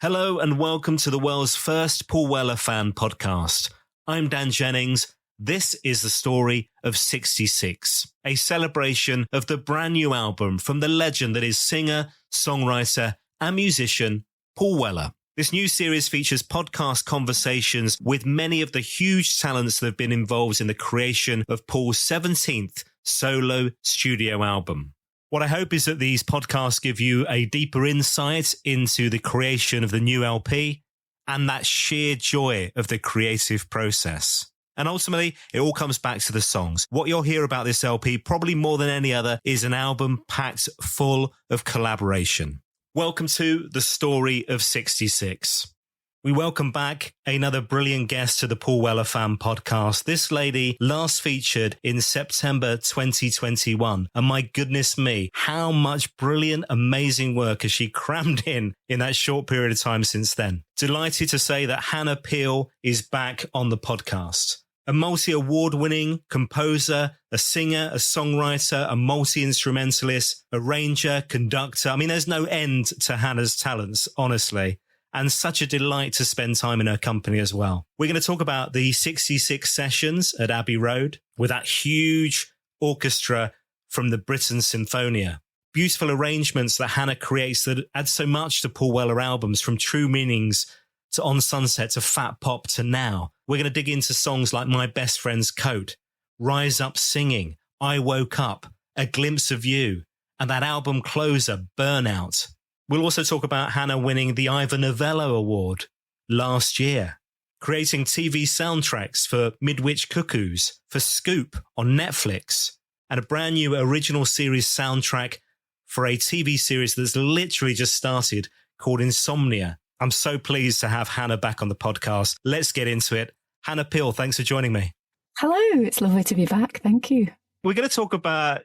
Hello and welcome to the world's first Paul Weller fan podcast. I'm Dan Jennings. This is the story of 66, a celebration of the brand new album from the legend that is singer, songwriter and musician Paul Weller. This new series features podcast conversations with many of the huge talents that have been involved in the creation of Paul's 17th solo studio album. What I hope is that these podcasts give you a deeper insight into the creation of the new LP and that sheer joy of the creative process. And ultimately, it all comes back to the songs. What you'll hear about this LP, probably more than any other, is an album packed full of collaboration. Welcome to the story of 66. We welcome back another brilliant guest to the Paul Weller Fan Podcast. This lady last featured in September 2021. And my goodness me, how much brilliant, amazing work has she crammed in that short period of time since then. Delighted to say that Hannah Peel is back on the podcast. A multi-award-winning composer, a singer, a songwriter, a multi-instrumentalist, arranger, conductor. I mean, there's no end to Hannah's talents, honestly. And such a delight to spend time in her company as well. We're going to talk about the 66 sessions at Abbey Road with that huge orchestra from the Britten Sinfonia. Beautiful arrangements that Hannah creates that add so much to Paul Weller albums, from True Meanings to On Sunset to Fat Pop to now. We're going to dig into songs like My Best Friend's Coat, Rise Up Singing, I Woke Up, A Glimpse of You, and that album closer, Burnout. We'll also talk about Hannah winning the Ivor Novello Award last year, creating TV soundtracks for Midwich Cuckoos, for Scoop on Netflix, and a brand new original series soundtrack for a TV series that's literally just started called Insomnia. I'm so pleased to have Hannah back on the podcast. Let's get into it. Hannah Peel, thanks for joining me. Hello, it's lovely to be back. Thank you. We're going to talk about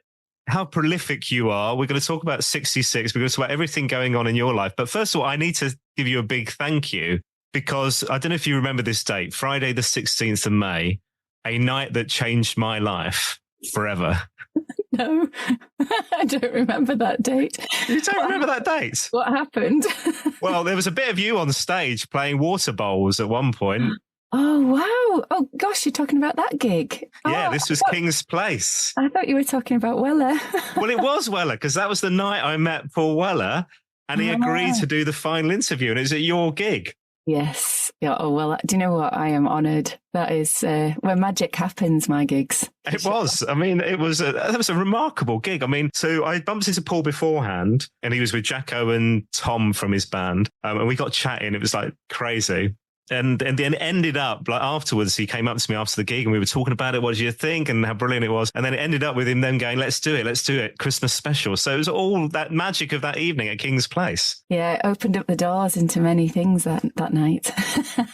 how prolific you are. We're going to talk about 66. We're going to talk about everything going on in your life. But first of all, I need to give you a big thank you, because I don't know if you remember this date, Friday the 16th of May, a night that changed my life forever. No, I don't remember that date. You don't remember that date? What happened? Well, there was a bit of you on stage playing water bowls at one point. Oh, wow. Oh, gosh, you're talking about that gig. Yeah, this was King's Place. I thought you were talking about Weller. Well, it was Weller, because that was the night I met Paul Weller and he agreed to do the final interview, and it was at your gig. Yes. Yeah. Oh, well, do you know what? I am honoured. That is where magic happens, my gigs. It was. I mean, that was a remarkable gig. I mean, so I bumped into Paul beforehand, and he was with Jacko and Tom from his band, and we got chatting. It was like crazy. And then it ended up, like, afterwards, he came up to me after the gig and we were talking about it. What did you think? And how brilliant it was. And then it ended up with him then going, let's do it. Christmas special. So it was all that magic of that evening at King's Place. Yeah, it opened up the doors into many things that night.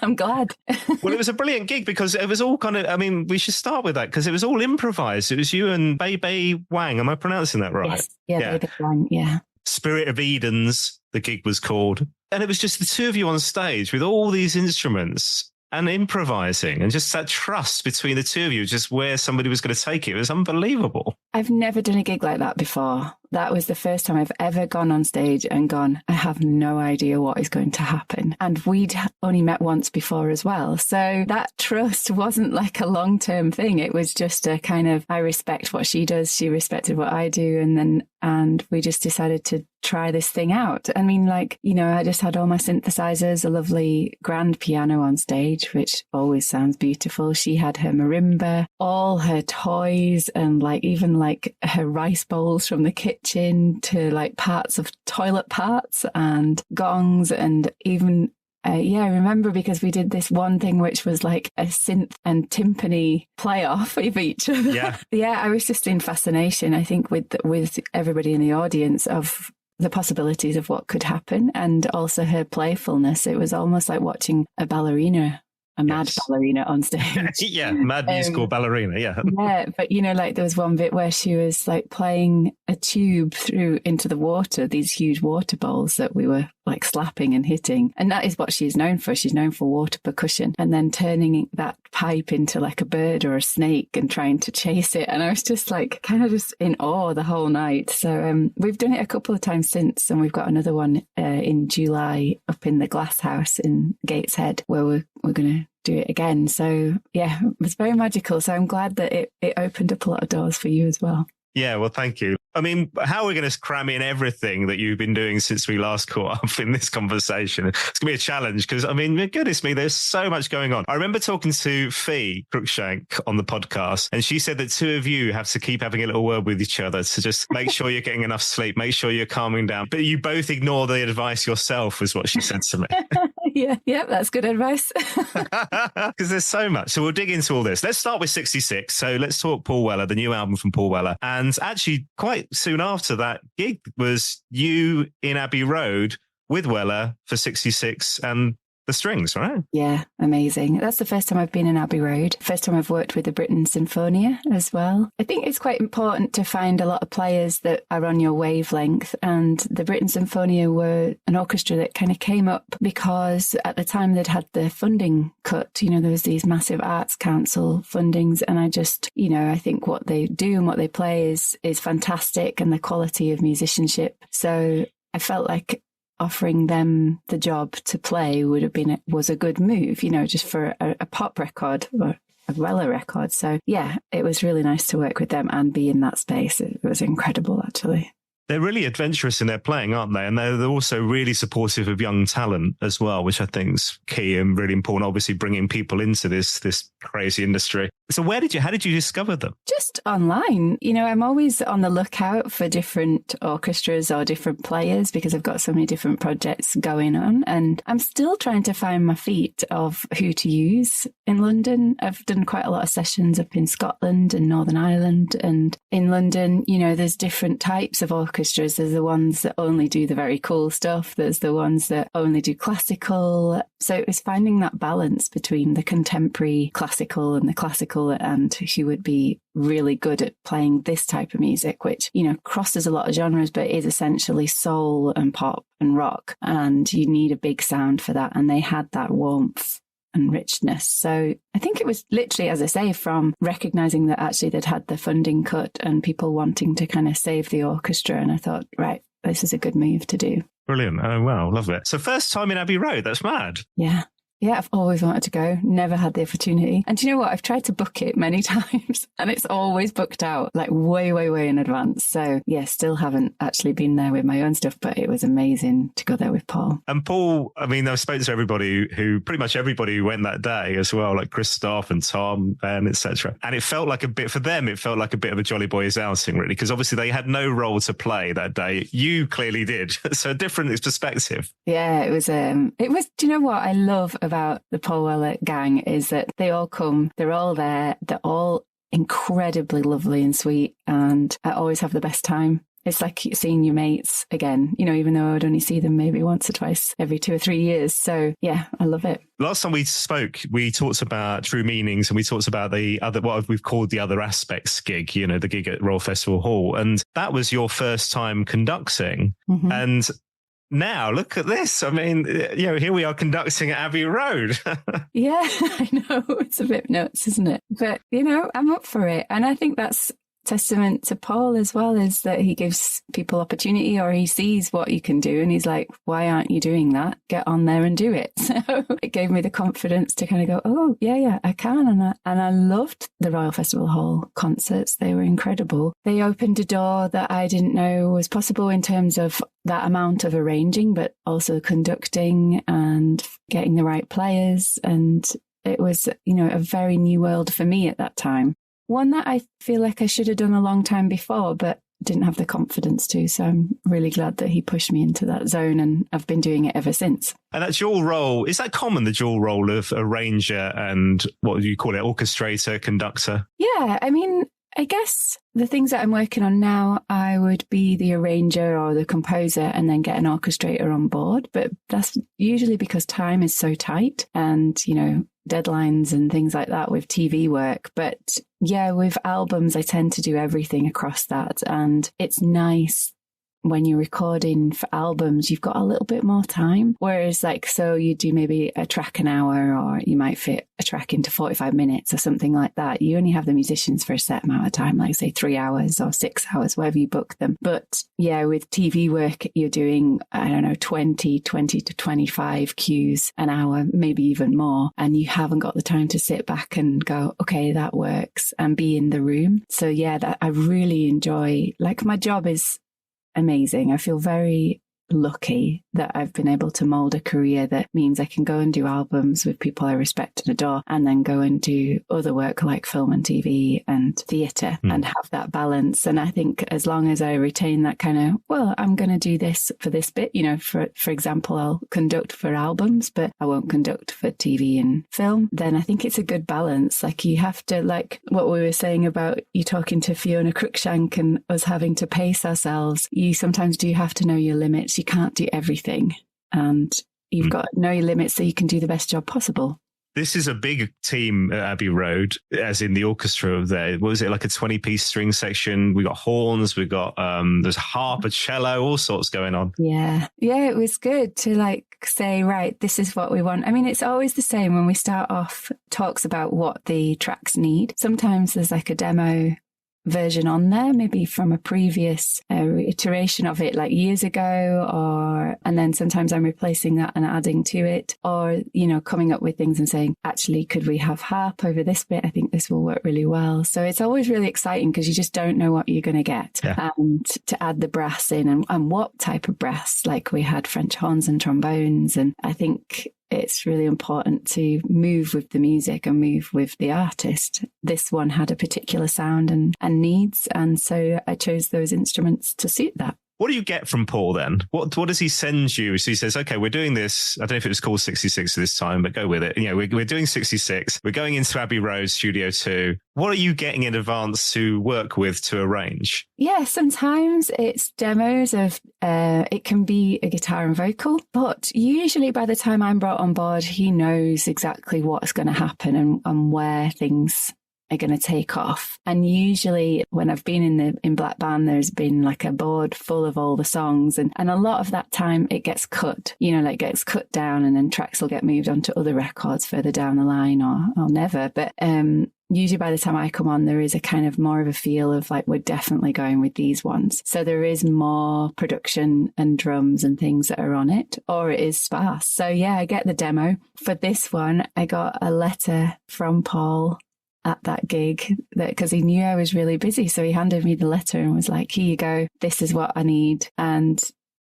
I'm glad. Well, it was a brilliant gig because it was all kind of, I mean, we should start with that because it was all improvised. It was you and Bei Wang. Am I pronouncing that right? Yes. Yeah. Bei Wang, yeah. Spirit of Edens, the gig was called. And it was just the two of you on stage with all these instruments and improvising, and just that trust between the two of you, just where somebody was going to take it. It was unbelievable. I've never done a gig like that before. That was the first time I've ever gone on stage and gone, I have no idea what is going to happen. And we'd only met once before as well. So that trust wasn't like a long-term thing. It was just a kind of, I respect what she does. She respected what I do. And we just decided to try this thing out. I mean, like, you know, I just had all my synthesizers, a lovely grand piano on stage, which always sounds beautiful. She had her marimba, all her toys, and like even like her rice bowls from the kitchen to like parts of toilet parts and gongs, and even I remember because we did this one thing which was like a synth and timpani play off of each other. Yeah, I was just in fascination, I think, with everybody in the audience of the possibilities of what could happen, and also her playfulness. It was almost like watching a ballerina a mad ballerina on stage. Yeah, mad musical ballerina, yeah. Yeah, but like there was one bit where she was like playing a tube through into the water, these huge water bowls that we were like slapping and hitting. And that is what she's known for. She's known for water percussion, and then turning that pipe into like a bird or a snake and trying to chase it. And I was just like kind of just in awe the whole night. So we've done it a couple of times since, and we've got another one in July up in the Glass House in Gateshead where we're going to do it again. So yeah, it was very magical. So I'm glad that it opened up a lot of doors for you as well. Yeah, well, thank you. I mean, how are we going to cram in everything that you've been doing since we last caught up in this conversation? It's going to be a challenge because, I mean, goodness me, there's so much going on. I remember talking to Fee Cruikshank on the podcast, and she said that two of you have to keep having a little word with each other to just make sure you're getting enough sleep, make sure you're calming down. But you both ignore the advice yourself, was what she said to me. Yeah, that's good advice. Because there's so much. So we'll dig into all this. Let's start with 66. So let's talk Paul Weller, the new album from Paul Weller. And actually, quite soon after that gig was you in Abbey Road with Weller for 66 and the strings, right? Yeah, amazing. That's the first time I've been in Abbey Road. First time I've worked with the Britten Sinfonia as well. I think it's quite important to find a lot of players that are on your wavelength. And the Britten Sinfonia were an orchestra that kind of came up because at the time they'd had the funding cut. There was these massive Arts Council fundings. And I just, I think what they do and what they play is fantastic, and the quality of musicianship. So I felt like offering them the job to play was a good move, just for a pop record or a Weller record. So yeah, it was really nice to work with them and be in that space. It was incredible, actually. They're really adventurous in their playing, aren't they? And they're also really supportive of young talent as well, which I think is key and really important, obviously bringing people into this crazy industry. So how did you discover them? Just online. I'm always on the lookout for different orchestras or different players because I've got so many different projects going on. And I'm still trying to find my feet of who to use in London. I've done quite a lot of sessions up in Scotland and Northern Ireland. And in London, there's different types of orchestras. There's the ones that only do the very cool stuff. There's the ones that only do classical. So it was finding that balance between the contemporary classical and the classical, and who would be really good at playing this type of music, which, crosses a lot of genres, but is essentially soul and pop and rock. And you need a big sound for that. And they had that warmth and richness. So I think it was literally, as I say, from recognizing that actually they'd had the funding cut and people wanting to kind of save the orchestra. And I thought, right, this is a good move to do. Brilliant. Oh, wow. Love it. So first time in Abbey Road. That's mad. Yeah. Yeah, I've always wanted to go, never had the opportunity. And do you know what? I've tried to book it many times and it's always booked out like way, way, way in advance. So yeah, still haven't actually been there with my own stuff, but it was amazing to go there with Paul. And Paul, I mean, I've spoken to pretty much everybody who went that day as well, like Christoph and Tom and etc. And it felt like a bit of a Jolly Boys outing, really, because obviously they had no role to play that day. You clearly did. So a different perspective. Yeah, it was, do you know what I love about the Paul Weller gang is that they all come, they're all there, they're all incredibly lovely and sweet, and I always have the best time. It's like seeing your mates again, even though I would only see them maybe once or twice every 2 or 3 years. So yeah, I love it. Last time we spoke, we talked about True Meanings and we talked about the other, what we've called the Other Aspects gig, the gig at Royal Festival Hall. And that was your first time conducting. Mm-hmm. And now, look at this. I mean, here we are conducting at Abbey Road. Yeah, I know. It's a bit nuts, isn't it? But, I'm up for it. And I think that's testament to Paul as well, is that he gives people opportunity, or he sees what you can do and he's like, why aren't you doing that? Get on there and do it. So it gave me the confidence to kind of go, oh yeah, I can. And I loved the Royal Festival Hall concerts. They were incredible. They opened a door that I didn't know was possible in terms of that amount of arranging, but also conducting and getting the right players. And it was, a very new world for me at that time. One that I feel like I should have done a long time before, but didn't have the confidence to. So I'm really glad that he pushed me into that zone, and I've been doing it ever since. And that dual role, is that common, the dual role of arranger and what do you call it, orchestrator, conductor? Yeah, I mean, I guess the things that I'm working on now, I would be the arranger or the composer and then get an orchestrator on board. But that's usually because time is so tight and, deadlines and things like that with TV work. But yeah, with albums, I tend to do everything across that. And it's nice when you're recording for albums, you've got a little bit more time. Whereas like, so you do maybe a track an hour, or you might fit a track into 45 minutes or something like that. You only have the musicians for a set amount of time, like say 3 hours or 6 hours, wherever you book them. But yeah, with TV work, you're doing, I don't know, 20 to 25 cues an hour, maybe even more. And you haven't got the time to sit back and go, okay, that works, and be in the room. So yeah, that I really enjoy, like my job is amazing. I feel very lucky that I've been able to mold a career that means I can go and do albums with people I respect and adore, and then go and do other work like film and TV and theatre and have that balance. And I think as long as I retain that kind of, well, I'm going to do this for this bit, you know, for example, I'll conduct for albums, but I won't conduct for TV and film, then I think it's a good balance. Like you have to, like what we were saying about you talking to Fiona Cruikshank and us having to pace ourselves, you sometimes do have to know your limits. You can't do everything, and you've got to know your limits so you can do the best job possible. This is a big team at Abbey Road, as in the orchestra there. What was it, like a 20-piece string section? We got horns, we got there's harp, a cello, all sorts going on. Yeah, it was good to like say, right, this is what we want. I mean, it's always the same when we start off talks about what the tracks need. Sometimes there's like a demo version on there, maybe from a previous iteration of it like years ago, and then sometimes I'm replacing that and adding to it, or, you know, coming up with things and saying, actually, could we have harp over this bit? I think this will work really well. So it's always really exciting because you just don't know what you're going to get. Yeah. And to add the brass in and what type of brass, like we had French horns and trombones. And I think it's really important to move with the music and move with the artist. This one had a particular sound and needs, and so I chose those instruments to suit that. What do you get from Paul then? What does he send you? So he says, okay, we're doing this. I don't know if it was called 66 this time, but go with it. You know, we're doing 66. We're going into Abbey Road Studio Two. What are you getting in advance to work with to arrange? Yeah, sometimes it's demos of, it can be a guitar and vocal, but usually by the time I'm brought on board, he knows exactly what's going to happen and where things are going to take off. And usually when I've been in Black Band, there's been like a board full of all the songs, and a lot of that time it gets cut, you know, like gets cut down, and then tracks will get moved onto other records further down the line or never. But usually by the time I come on, there is a kind of more of a feel of like, we're definitely going with these ones. So there is more production and drums and things that are on it, or it is sparse. So yeah, I get the demo. For this one, I got a letter from Paul at that gig, because he knew I was really busy. So he handed me the letter and was like, here you go, this is what I need. And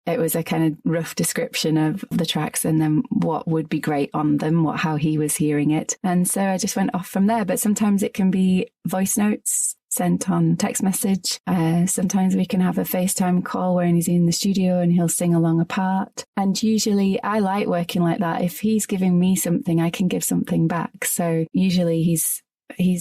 it was a kind of rough description of the tracks and then what would be great on them, how he was hearing it. And so I just went off from there. But sometimes it can be voice notes sent on text message. Sometimes we can have a FaceTime call where he's in the studio and he'll sing along a part. And usually I like working like that. If he's giving me something, I can give something back. So usually he's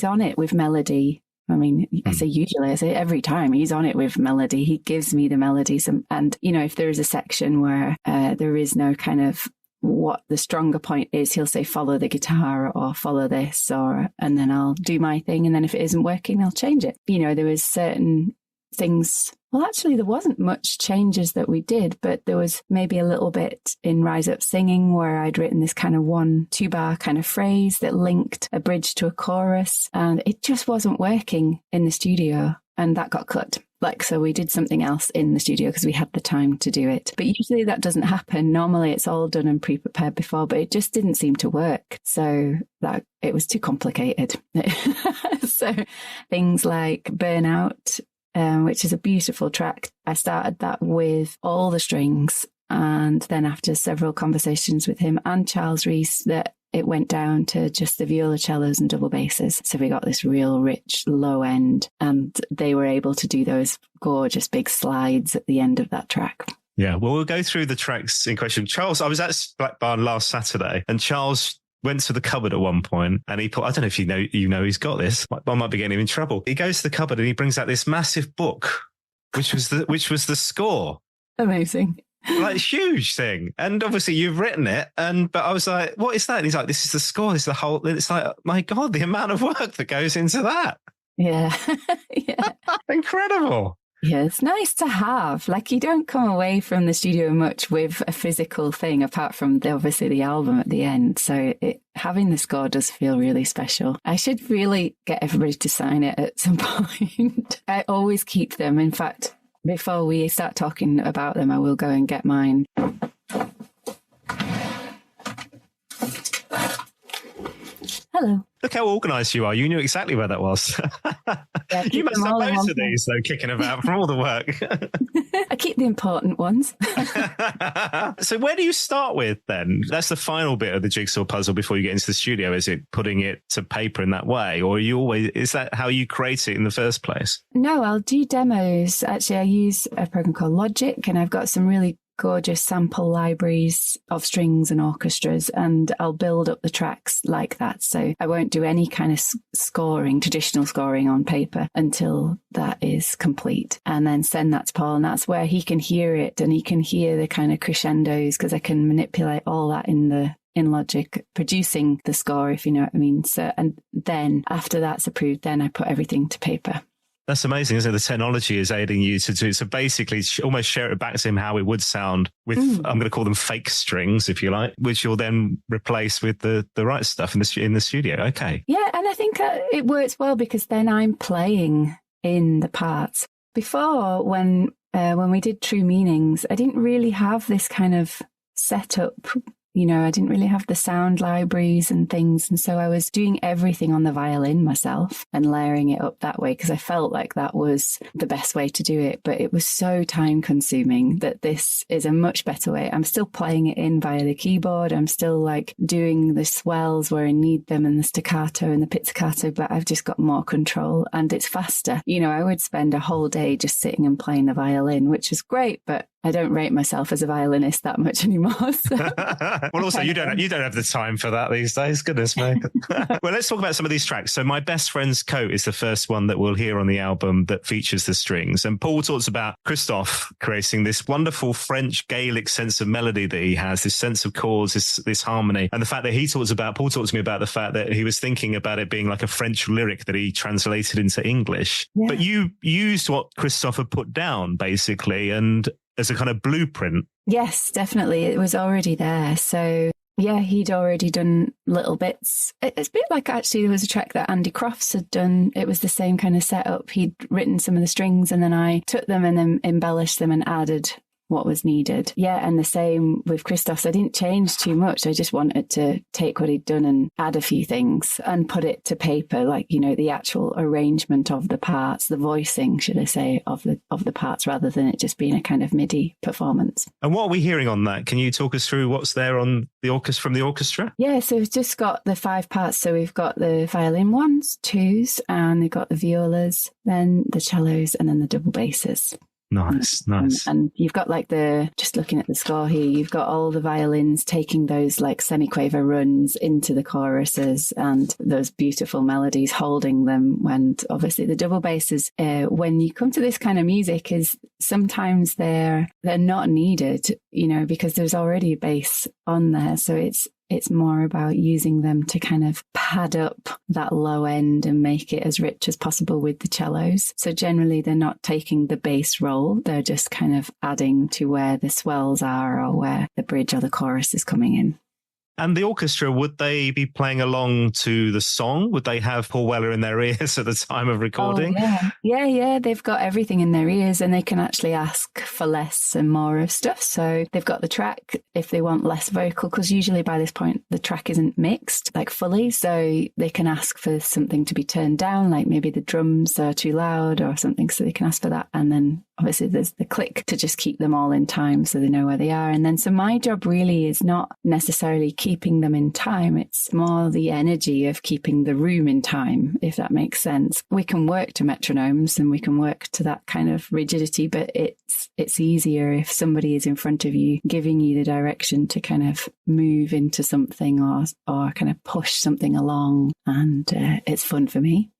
on it with melody. I mean, I say usually, I say every time he's on it with melody. He gives me the melody. And, you know, if there is a section where there is no kind of what the stronger point is, he'll say, follow the guitar or follow this, and then I'll do my thing. And then if it isn't working, I'll change it. You know, there was certain things. Well, actually, there wasn't much changes that we did, but there was maybe a little bit in Rise Up Singing where I'd written this kind of 1-2 bar kind of phrase that linked a bridge to a chorus, and it just wasn't working in the studio, and that got cut. So we did something else in the studio because we had the time to do it. But usually that doesn't happen. Normally it's all done and pre-prepared before, but it just didn't seem to work. So that it was too complicated. So things like Burnout, which is a beautiful track. I started that with all the strings, and then after several conversations with him and Charles Rees, that it went down to just the violoncellos and double basses. So we got this real rich low end, and they were able to do those gorgeous big slides at the end of that track. Yeah, well, we'll go through the tracks in question. Charles, I was at Black Barn last Saturday, and Charles went to the cupboard at one point and he put, I don't know if you know he's got this. I might be getting him in trouble. He goes to the cupboard and he brings out this massive book, which was the score. Amazing. like huge thing. And obviously you've written it. But I was like, what is that? And he's like, this is the score. It's the whole, it's like, my God, the amount of work that goes into that. Yeah. Yeah. Incredible. Yeah, it's nice to have. Like, you don't come away from the studio much with a physical thing apart from obviously the album at the end. So having the score does feel really special. I should really get everybody to sign it at some point. I always keep them. In fact, before we start talking about them, I will go and get mine. Hello. Look how organised you are. You knew exactly where that was. Yeah, you must have loads of these, though, kicking about from all the work. I keep the important ones. So where do you start with, then? That's the final bit of the jigsaw puzzle before you get into the studio. Is it putting it to paper in that way? Or is that how you create it in the first place? No, I'll do demos. Actually, I use a program called Logic, and I've got some really gorgeous sample libraries of strings and orchestras, and I'll build up the tracks like that. So I won't do any kind of traditional scoring on paper until that is complete, and then send that to Paul, and that's where he can hear it, and he can hear the kind of crescendos, because I can manipulate all that in Logic, producing the score, if you know what I mean. So, and then after that's approved, then I put everything to paper. That's amazing, isn't it? The technology is aiding you to do, so basically almost share it back to him how it would sound with, I'm going to call them fake strings, if you like, which you'll then replace with the right stuff in the studio. Okay. Yeah, and I think it works well because then I'm playing in the parts. Before, when we did True Meanings, I didn't really have this kind of setup. I didn't really have the sound libraries and things. And so I was doing everything on the violin myself and layering it up that way, because I felt like that was the best way to do it. But it was so time consuming that this is a much better way. I'm still playing it in via the keyboard. I'm still like doing the swells where I need them and the staccato and the pizzicato, but I've just got more control and it's faster. I would spend a whole day just sitting and playing the violin, which is great, but I don't rate myself as a violinist that much anymore. So. Well, also, you don't have the time for that these days. Goodness me. Well, let's talk about some of these tracks. So My Best Friend's Coat is the first one that we'll hear on the album that features the strings. And Paul talks about Christophe creating this wonderful French Gaelic sense of melody that he has, this sense of chords, this harmony. And the fact that Paul talks to me about the fact that he was thinking about it being like a French lyric that he translated into English. Yeah. But you used what Christophe had put down, basically, and as a kind of blueprint. Yes, definitely. It was already there. So yeah, he'd already done little bits. It's a bit like, actually, there was a track that Andy Crofts had done. It was the same kind of setup. He'd written some of the strings and then I took them and then embellished them and added what was needed. Yeah, and the same with Christophe. I didn't change too much. I just wanted to take what he'd done and add a few things and put it to paper, like, the actual arrangement of the parts, the voicing, should I say, of the parts, rather than it just being a kind of MIDI performance. And what are we hearing on that? Can you talk us through what's there on the orchestra, from the orchestra? Yeah, so we've just got the 5 parts. So we've got the violin 1s, 2s, and we've got the violas, then the cellos, and then the double basses. Nice. And you've got just looking at the score here, you've got all the violins taking those like semiquaver runs into the choruses and those beautiful melodies holding them. And obviously the double basses, when you come to this kind of music, is sometimes they're not needed, because there's already a bass on there. So it's more about using them to kind of pad up that low end and make it as rich as possible with the cellos. So generally they're not taking the bass role. They're just kind of adding to where the swells are or where the bridge or the chorus is coming in. And the orchestra, would they be playing along to the song? Would they have Paul Weller in their ears at the time of recording? Oh, yeah. They've got everything in their ears and they can actually ask for less and more of stuff. So they've got the track if they want less vocal, because usually by this point the track isn't mixed like fully. So they can ask for something to be turned down, like maybe the drums are too loud or something. So they can ask for that. And then obviously there's the click to just keep them all in time so they know where they are. And then so my job really is not necessarily keeping them in time. It's more the energy of keeping the room in time, if that makes sense. We can work to metronomes and we can work to that kind of rigidity, but it's easier if somebody is in front of you giving you the direction to kind of move into something or kind of push something along. And it's fun for me.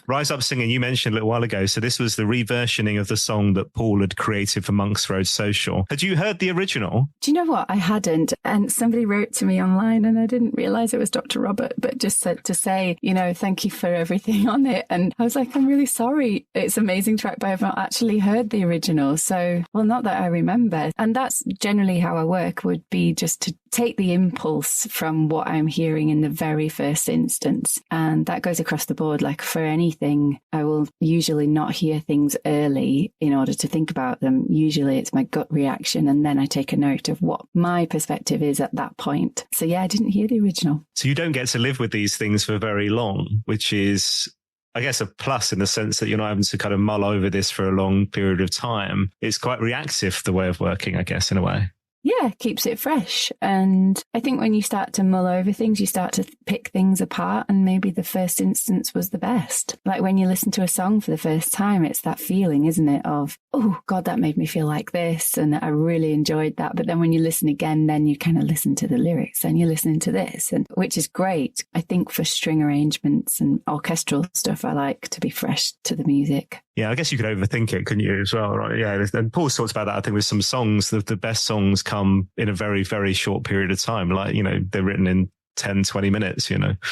Rise Up Singing, you mentioned a little while ago. So this was the reversioning of the song that Paul had created for Monks Road Social. Had you heard the original? Do you know what? I hadn't. And somebody wrote to me online and I didn't realise it was Dr. Robert, but just said to say, thank you for everything on it. And I was like, I'm really sorry. It's an amazing track, but I've not actually heard the original. So, well, not that I remember. And that's generally how I work, would be just to take the impulse from what I'm hearing in the very first instance. And that goes across the board. Like for anything, I will usually not hear things early in order to think about them. Usually it's my gut reaction. And then I take a note of what my perspective is at that point. So yeah, I didn't hear the original. So you don't get to live with these things for very long, which is, I guess, a plus in the sense that you're not having to kind of mull over this for a long period of time. It's quite reactive, the way of working, I guess, in a way. Yeah, keeps it fresh. And I think when you start to mull over things, you start to pick things apart, and maybe the first instance was the best. Like when you listen to a song for the first time, it's that feeling, isn't it, of, oh God, that made me feel like this, and I really enjoyed that. But then when you listen again, then you kind of listen to the lyrics and you're listening to this, and which is great. I think for string arrangements and orchestral stuff, I like to be fresh to the music. Yeah, I guess you could overthink it, couldn't you, as well, right? Yeah, and Paul talks about that, I think, with some songs. The best songs come in a very, very short period of time. Like, they're written in 10, 20 minutes,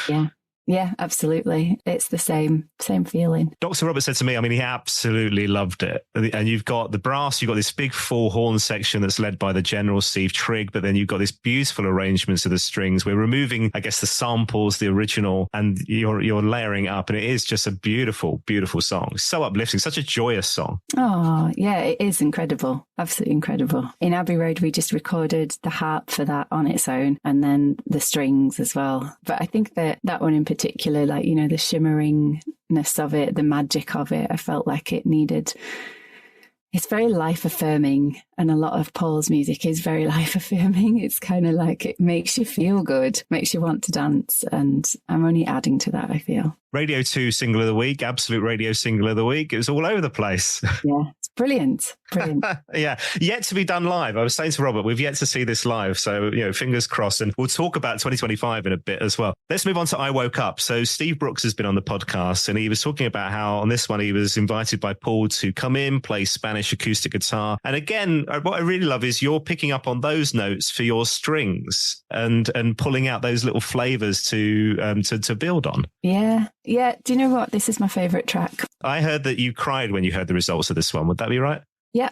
Yeah. Yeah, absolutely. It's the same feeling. Dr. Robert said to me, he absolutely loved it. And you've got the brass, you've got this big full horn section that's led by the General Steve Trigg, but then you've got this beautiful arrangements of the strings. We're removing, I guess, the samples, the original, and you're layering up. And it is just a beautiful, beautiful song. So uplifting, such a joyous song. Oh, yeah, it is incredible. Absolutely incredible. In Abbey Road, we just recorded the harp for that on its own, and then the strings as well. But I think that one in particular, like, the shimmeringness of it, the magic of it, I felt like it needed. It's very life affirming, and a lot of Paul's music is very life affirming. It's kind of like it makes you feel good, makes you want to dance, and I'm only adding to that, I feel. Radio 2 Single of the Week, Absolute Radio Single of the Week. It was all over the place. Yeah, it's brilliant. Brilliant. Yeah, yet to be done live. I was saying to Robert, we've yet to see this live. So, fingers crossed. And we'll talk about 2025 in a bit as well. Let's move on to I Woke Up. So Steve Brooks has been on the podcast, and he was talking about how on this one he was invited by Paul to come in, play Spanish acoustic guitar. And again, what I really love is you're picking up on those notes for your strings and pulling out those little flavors to build on. Yeah. Yeah. Do you know what? This is my favorite track. I heard that you cried when you heard the results of this one. Would that be right? Yeah.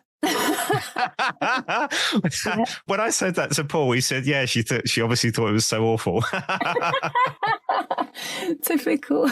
When I said that to Paul, he said, yeah, she obviously thought it was so awful. Typical.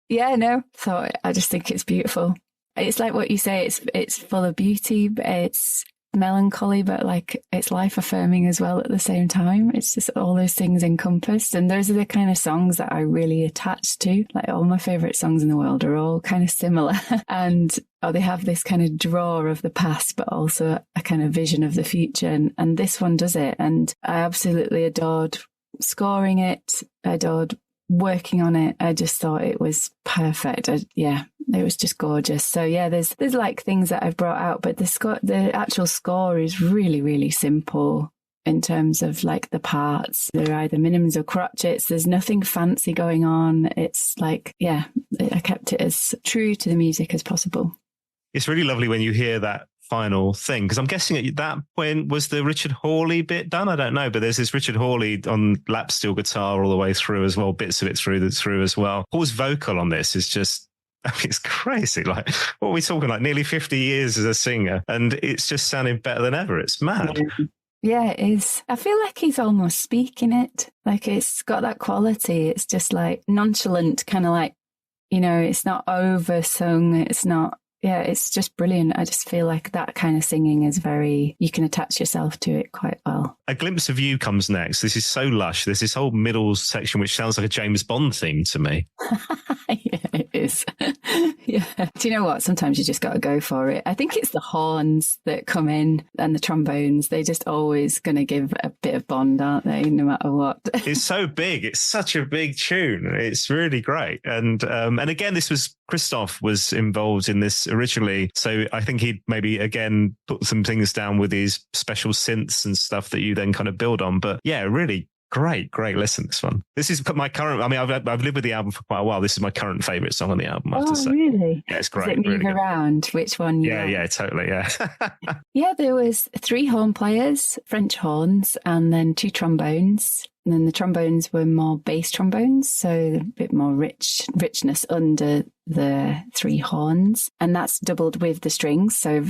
Yeah, no. So I just think it's beautiful. It's like what you say, it's full of beauty, but it's melancholy, but like it's life affirming as well at the same time. It's just all those things encompassed, and those are the kind of songs that I really attach to. Like all my favorite songs in the world are all kind of similar, and they have this kind of draw of the past, but also a kind of vision of the future. And this one does it, and I absolutely adored scoring it. I adored working on it. I just thought it was perfect. It was just gorgeous. So yeah, there's like things that I've brought out, but the actual score is really, really simple in terms of like the parts. They're either minims or crotchets. There's nothing fancy going on. It's like, yeah, I kept it as true to the music as possible. It's really lovely when you hear that final thing, because I'm guessing at that point was the Richard Hawley bit done. I don't know, but there's this Richard Hawley on lap steel guitar all the way through as well, bits of it through as well. Paul's vocal on this is just, it's crazy. Like, what are we talking, like nearly 50 years as a singer, and it's just sounding better than ever. It's mad. Yeah, it is. I feel like he's almost speaking it. Like it's got that quality. It's just like nonchalant, kind of like, it's not oversung. It's not. Yeah, it's just brilliant. I just feel like that kind of singing is you can attach yourself to it quite well. A Glimpse of You comes next. This is so lush. There's this whole middle section which sounds like a James Bond theme to me. Yeah, it is. Yeah. Do you know what? Sometimes you just got to go for it. I think it's the horns that come in and the trombones. They're just always going to give a bit of bond, aren't they? No matter what. It's so big. It's such a big tune. It's really great. And again, this was Christoph was involved in this originally. So I think he'd maybe again put some things down with his special synths and stuff that you then kind of build on. But yeah, really great listen, this one. This is my current, I mean, I've lived with the album for quite a while. This is my current favourite song on the album, I have to say. Really? Yeah, it's great. Does it move really around? Which one? Yeah, totally, yeah. Yeah, there was 3 horn players, French horns, and then 2 trombones. And then the trombones were more bass trombones, so a bit more richness under the 3 horns. And that's doubled with the strings. So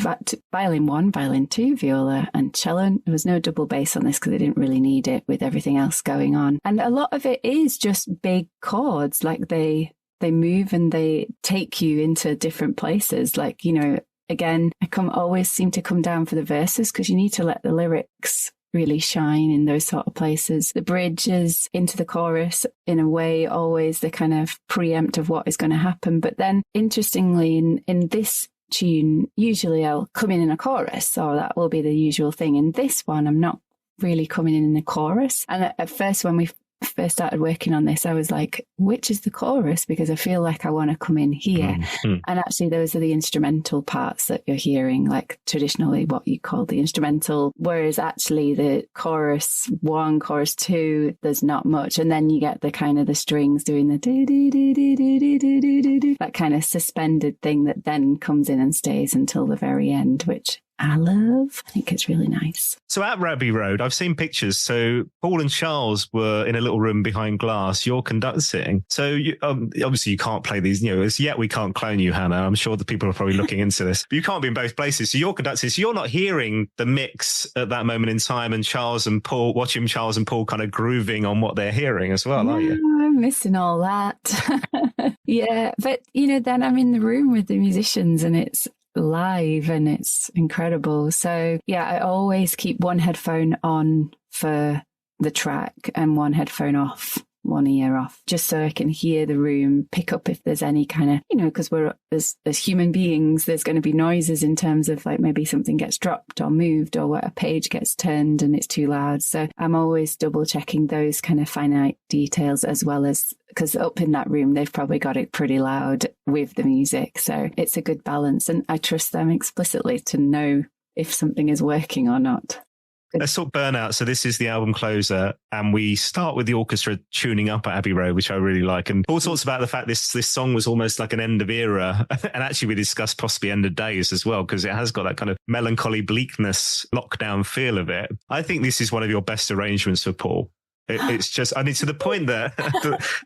violin 1, violin 2, viola and cello. There was no double bass on this because they didn't really need it with everything else going on. And a lot of it is just big chords, like they move and they take you into different places. Like, you know, again, always seem to come down for the verses because you need to let the lyrics really shine in those sort of places. The bridges into the chorus, in a way, always the kind of preempt of what is going to happen. But then, interestingly, in this tune, usually I'll come in a chorus, so that will be the usual thing. In this one, I'm not really coming in the chorus. And at first, when we first started working on this, I was like, which is the chorus? Because I feel like I want to come in here. Mm-hmm. And actually those are the instrumental parts that you're hearing, like traditionally what you call the instrumental, whereas actually the chorus 1, chorus 2, there's not much. And then you get the kind of the strings doing the do do do do do do do do do do, that kind of suspended thing that then comes in and stays until the very end, which I love. I think it's really nice. So at Abbey Road, I've seen pictures. So Paul and Charles were in a little room behind glass. You're conducting. So you, obviously you can't play these, you know, as yet we can't clone you, Hannah. I'm sure the people are probably looking into this. But you can't be in both places. So you're conducting. So you're not hearing the mix at that moment in time and Charles and Paul, watching Charles and Paul kind of grooving on what they're hearing as well, are you? I'm missing all that. Yeah. But, you know, then I'm in the room with the musicians and it's live and it's incredible. So yeah, I always keep one headphone on for the track and one headphone off, one ear off, just so I can hear the room, pick up if there's any kind of, you know, because we're as human beings, there's going to be noises in terms of like maybe something gets dropped or moved or a page gets turned and it's too loud. So I'm always double checking those kind of finite details, as well as, because up in that room, they've probably got it pretty loud with the music. So it's a good balance. And I trust them explicitly to know if something is working or not. Let's talk Burnout. So this is the album closer, and we start with the orchestra tuning up at Abbey Road, which I really like. And Paul talks about the fact this song was almost like an end of era. And actually we discussed possibly end of days as well, because it has got that kind of melancholy bleakness, lockdown feel of it. I think this is one of your best arrangements for Paul. It's just, I mean, to the point that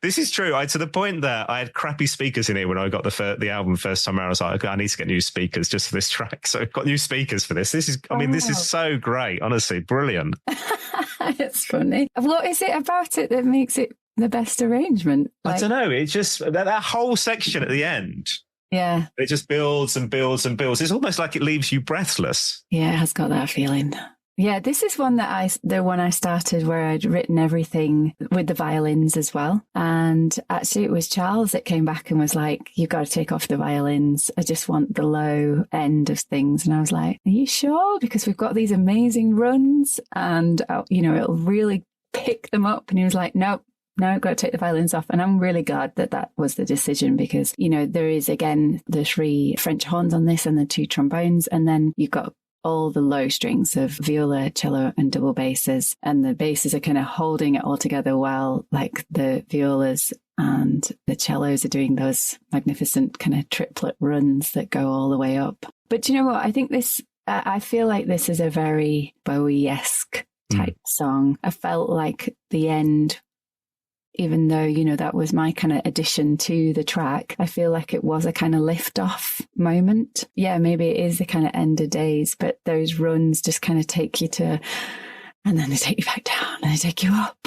this is true. To the point that I had crappy speakers in here when I got the album first time around. I was like, okay, I need to get new speakers just for this track. So I've got new speakers for this. This is, I mean, this is so great. Honestly, brilliant. It's funny. What is it about it that makes it the best arrangement? Like, I don't know. It's just that whole section at the end. Yeah. It just builds and builds and builds. It's almost like it leaves you breathless. Yeah, it has got that feeling. Yeah, this is one that the one I started where I'd written everything with the violins as well. And actually it was Charles that came back and was like, you've got to take off the violins. I just want the low end of things. And I was like, are you sure? Because we've got these amazing runs and, you know, it'll really pick them up. And he was like, nope. No, I've got to take the violins off. And I'm really glad that was the decision because, you know, there is, again, the 3 French horns on this and the 2 trombones. And then you've got all the low strings of viola, cello and double basses. And the basses are kind of holding it all together while like the violas and the cellos are doing those magnificent kind of triplet runs that go all the way up. But you know what? I think I feel like this is a very Bowie-esque type song. I felt like the end, even though, you know, that was my kind of addition to the track, I feel like it was a kind of lift-off moment. Yeah, maybe it is the kind of end of days, but those runs just kind of take you to, and then they take you back down, and they take you up,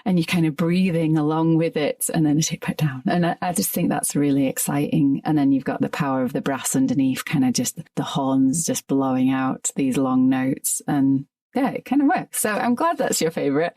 and you're kind of breathing along with it, and then they take you back down. And I just think that's really exciting. And then you've got the power of the brass underneath, kind of just the horns just blowing out these long notes. And yeah, it kind of works. So I'm glad that's your favourite.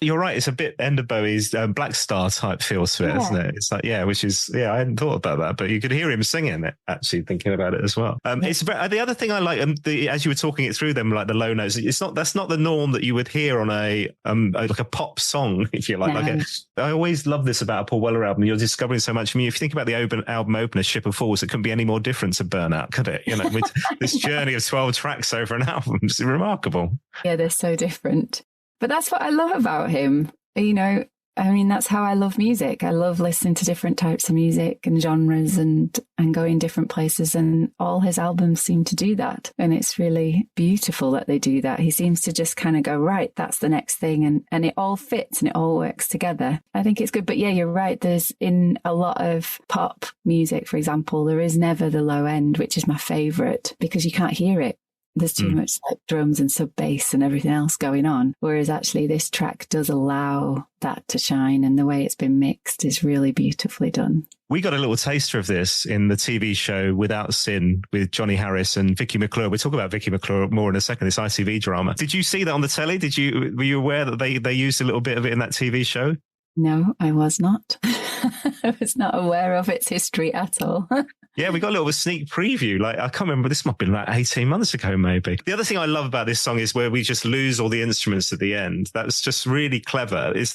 You're right. It's a bit Ender Bowie's Black Star type feel to it, isn't it? It's like, which is, I hadn't thought about that, but you could hear him singing it, actually, thinking about it as well. It's the other thing I like, as you were talking it through them, like the low notes, that's not the norm that you would hear on like a pop song, if you like. No. I always love this about a Paul Weller album. You're discovering so much. I mean, if you think about the album opener, Ship of Fools, it couldn't be any more different to Burnout, could it? With this journey of 12 tracks over an album, it's remarkable. Yeah, they're so different. But that's what I love about him. That's how I love music. I love listening to different types of music and genres and going different places. And all his albums seem to do that. And it's really beautiful that they do that. He seems to just kind of go, right, that's the next thing. And it all fits and it all works together. I think it's good. But yeah, you're right. There's in a lot of pop music, for example, there is never the low end, which is my favorite because you can't hear it. There's too much like drums and sub bass and everything else going on. Whereas actually this track does allow that to shine, and the way it's been mixed is really beautifully done. We got a little taster of this in the TV show Without Sin with Johnny Harris and Vicky McClure. We'll talk about Vicky McClure more in a second, this ITV drama. Did you see that on the telly? Were you aware that they used a little bit of it in that TV show? No, I was not. I was not aware of its history at all. Yeah, we got a little sneak preview. Like, I can't remember, this might have been like 18 months ago, maybe. The other thing I love about this song is where we just lose all the instruments at the end. That's just really clever. Did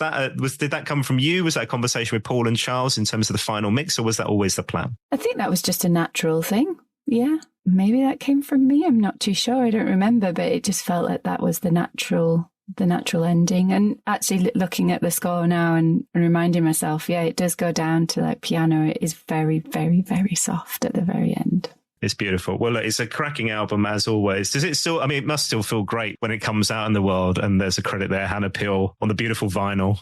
that come from you? Was that a conversation with Paul and Charles in terms of the final mix, or was that always the plan? I think that was just a natural thing. Yeah, maybe that came from me. I'm not too sure. I don't remember, but it just felt like that was the natural ending. And actually looking at the score now and reminding myself, it does go down to like piano. It is very, very, very soft at the very end. It's beautiful. Well, look, it's a cracking album as always. Does it still, it must still feel great when it comes out in the world, and there's a credit there, Hannah Peel on the beautiful vinyl.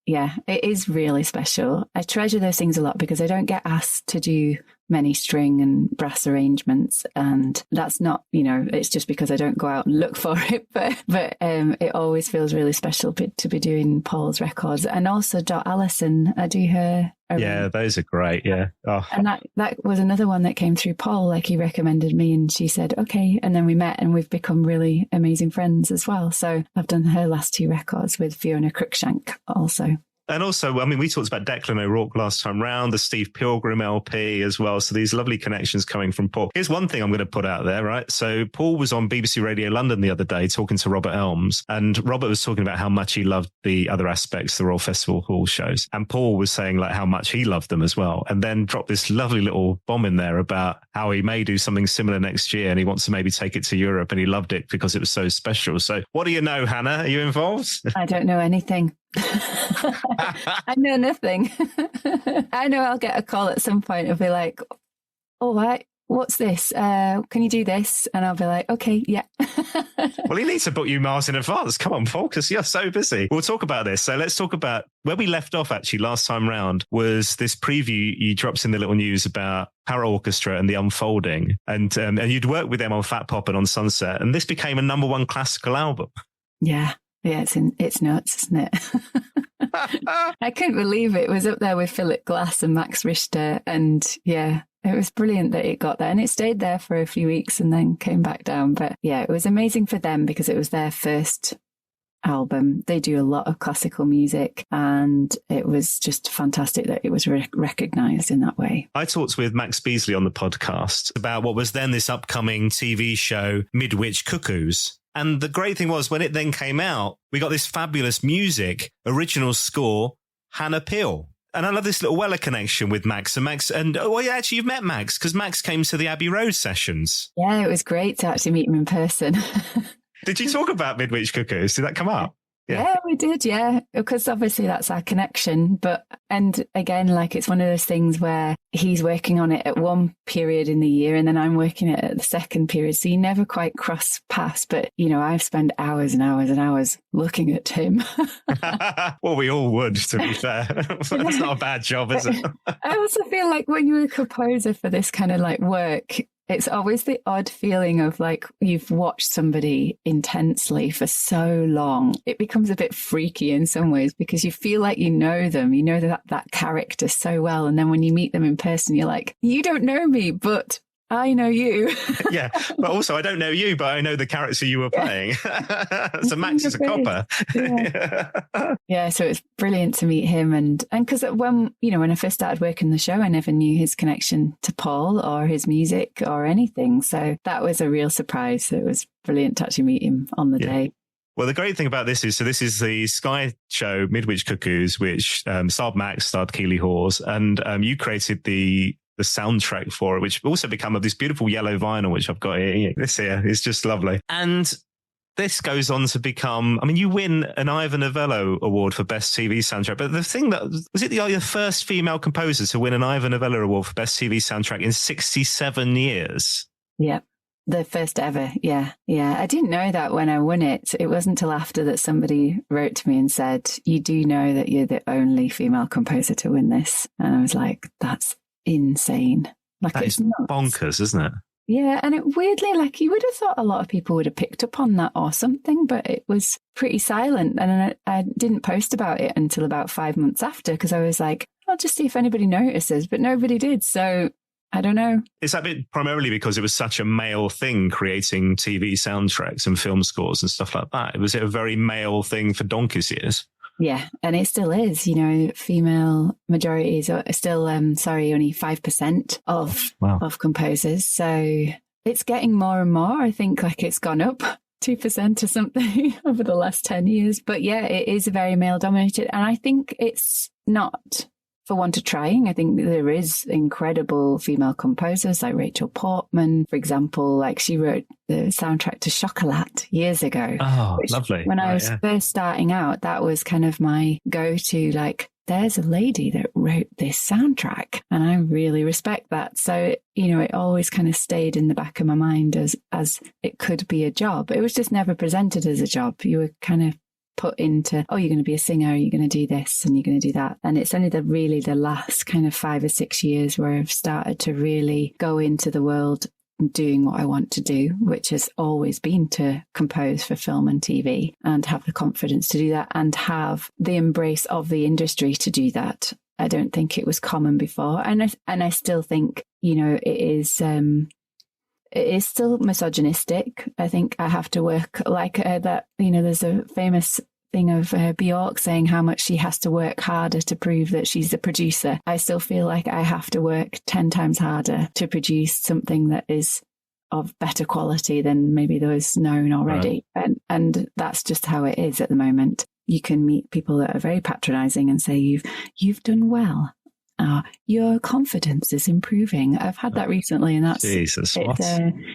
Yeah, it is really special. I treasure those things a lot because I don't get asked to do many string and brass arrangements, and that's not, it's just because I don't go out and look for it, but it always feels really special to be doing Paul's records. And also Dot Allison, I do her. Yeah, those are great. Yeah. Oh. And that was another one that came through Paul. Like, he recommended me and she said, okay. And then we met and we've become really amazing friends as well. So I've done her last 2 records with Fiona Cruikshank also. And also, we talked about Declan O'Rourke last time round, the Steve Pilgrim LP as well. So these lovely connections coming from Paul. Here's one thing I'm going to put out there, right? So Paul was on BBC Radio London the other day talking to Robert Elms, and Robert was talking about how much he loved the other aspects, the Royal Festival Hall shows. And Paul was saying like how much he loved them as well. And then dropped this lovely little bomb in there about how he may do something similar next year and he wants to maybe take it to Europe, and he loved it because it was so special. So what do you know, Hannah? Are you involved? I don't know anything. I know nothing. I know I'll get a call at some point. It'll be like, all right, what's this? Can you do this? And I'll be like, okay, yeah. Well, he needs to book you miles in advance. Come on, Paul, because you're so busy. We'll talk about this. So let's talk about where we left off actually last time round was this preview you dropped in the little news about Power Orchestra and the Unfolding. And you'd worked with them on Fat Pop and on Sunset. And this became a #1 classical album. Yeah. Yeah, it's nuts, isn't it? I couldn't believe it was up there with Philip Glass and Max Richter. And yeah, it was brilliant that it got there. And it stayed there for a few weeks and then came back down. But yeah, it was amazing for them because it was their first album. They do a lot of classical music, and it was just fantastic that it was recognised in that way. I talked with Max Beasley on the podcast about what was then this upcoming TV show, Midwich Cuckoos. And the great thing was when it then came out, we got this fabulous music, original score, Hannah Peel. And I love this little Weller connection with Max. Actually, you've met Max because Max came to the Abbey Road sessions. Yeah, it was great to actually meet him in person. Did you talk about Midwich Cuckoos? Did that come up? Yeah, we did. Yeah, because obviously that's our connection. And again, like, it's one of those things where he's working on it at one period in the year and then I'm working it at the second period. So you never quite cross paths. But, I've spent hours and hours and hours looking at him. Well, we all would, to be fair. That's not a bad job, is it? I also feel like when you're a composer for this kind of like work, it's always the odd feeling of like you've watched somebody intensely for so long. It becomes a bit freaky in some ways because you feel like you know them, that character so well. And then when you meet them in person, you're like, you don't know me, but I know you. Yeah, but also I don't know you, but I know the character you were playing. So Max is a copper. Yeah, so it's brilliant to meet him, and because when I first started working the show, I never knew his connection to Paul or his music or anything. So that was a real surprise. So it was brilliant to actually meet him on the day. Well, the great thing about this is, so this is the Sky show Midwich Cuckoos, which starred Max, starred Keeley Hawes, and you created the soundtrack for it, which also become of this beautiful yellow vinyl, which I've got here. This here is just lovely. And this goes on to become, I mean, you win an Ivor Novello Award for Best TV Soundtrack, but the thing that, was it the first female composer to win an Ivor Novello Award for Best TV Soundtrack in 67 years? Yeah. The first ever, yeah. I didn't know that when I won it. It wasn't until after that somebody wrote to me and said, you do know that you're the only female composer to win this. And I was like, that's insane. Like, that is bonkers, isn't it? Yeah, and it weirdly, like, you would have thought a lot of people would have picked up on that or something, but it was pretty silent. And I didn't post about it until about 5 months after, because I was like, I'll just see if anybody notices, but nobody did. So I don't know. Is that bit primarily because it was such a male thing, creating TV soundtracks and film scores and stuff like that? Was it a very male thing for donkey's years? Yeah, and it still is. Female majorities are still, only 5% of composers. So it's getting more and more. I think like it's gone up 2% or something over the last 10 years. But yeah, it is very male dominated. And I think it's not for want of trying. I think there is incredible female composers like Rachel Portman, for example. Like, she wrote the soundtrack to Chocolat years ago. Oh, lovely. When I was first starting out, that was kind of my go-to, like, there's a lady that wrote this soundtrack, and I really respect that. So, it always kind of stayed in the back of my mind as it could be a job. It was just never presented as a job. You were kind of put into, you're going to be a singer, you're going to do this and you're going to do that. And it's only the last kind of 5 or 6 years where I've started to really go into the world doing what I want to do, which has always been to compose for film and TV, and have the confidence to do that and have the embrace of the industry to do that. I don't think it was common before. And I still think, it is still misogynistic. I think I have to work like that. There's a famous thing of Bjork saying how much she has to work harder to prove that she's a producer. I still feel like I have to work 10 times harder to produce something that is of better quality than maybe those known already. Right. And that's just how it is at the moment. You can meet people that are very patronizing and say, you've done well. Your confidence is improving. I've had that recently, and that's Jesus.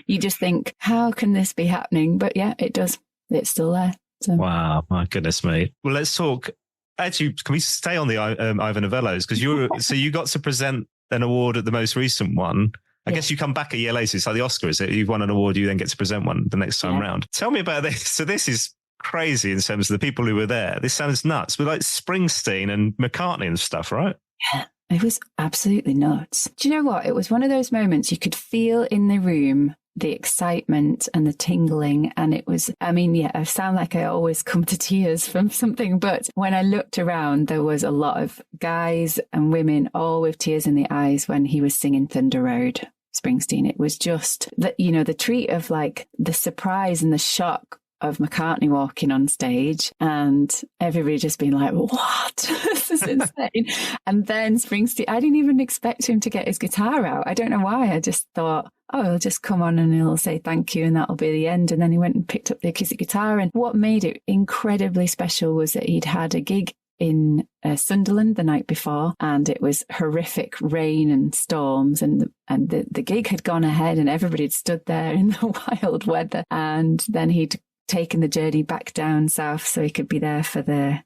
You just think, how can this be happening? But yeah, it does. It's still there. So. Wow, my goodness me. Well, let's talk. Actually, can we stay on the Ivor Novellos? Because you got to present an award at the most recent one. I guess you come back a year later. It's like the Oscar, is it? You've won an award, you then get to present one the next time round. Tell me about this. So this is crazy in terms of the people who were there. This sounds nuts. With like Springsteen and McCartney and stuff, right? Yeah. It was absolutely nuts. Do you know what? It was one of those moments you could feel in the room the excitement and the tingling. And it was, I sound like I always come to tears from something. But when I looked around, there was a lot of guys and women all with tears in the eyes when he was singing Thunder Road, Springsteen. It was just that, the treat of like the surprise and the shock of McCartney walking on stage and everybody just being like, what? This is insane. And then Springsteen, I didn't even expect him to get his guitar out. I don't know why. I just thought, he'll just come on and he'll say thank you and that'll be the end. And then he went and picked up the acoustic guitar. And what made it incredibly special was that he'd had a gig in Sunderland the night before, and it was horrific rain and storms, and the gig had gone ahead and everybody had stood there in the wild weather. And then he'd taken the journey back down south so he could be there for the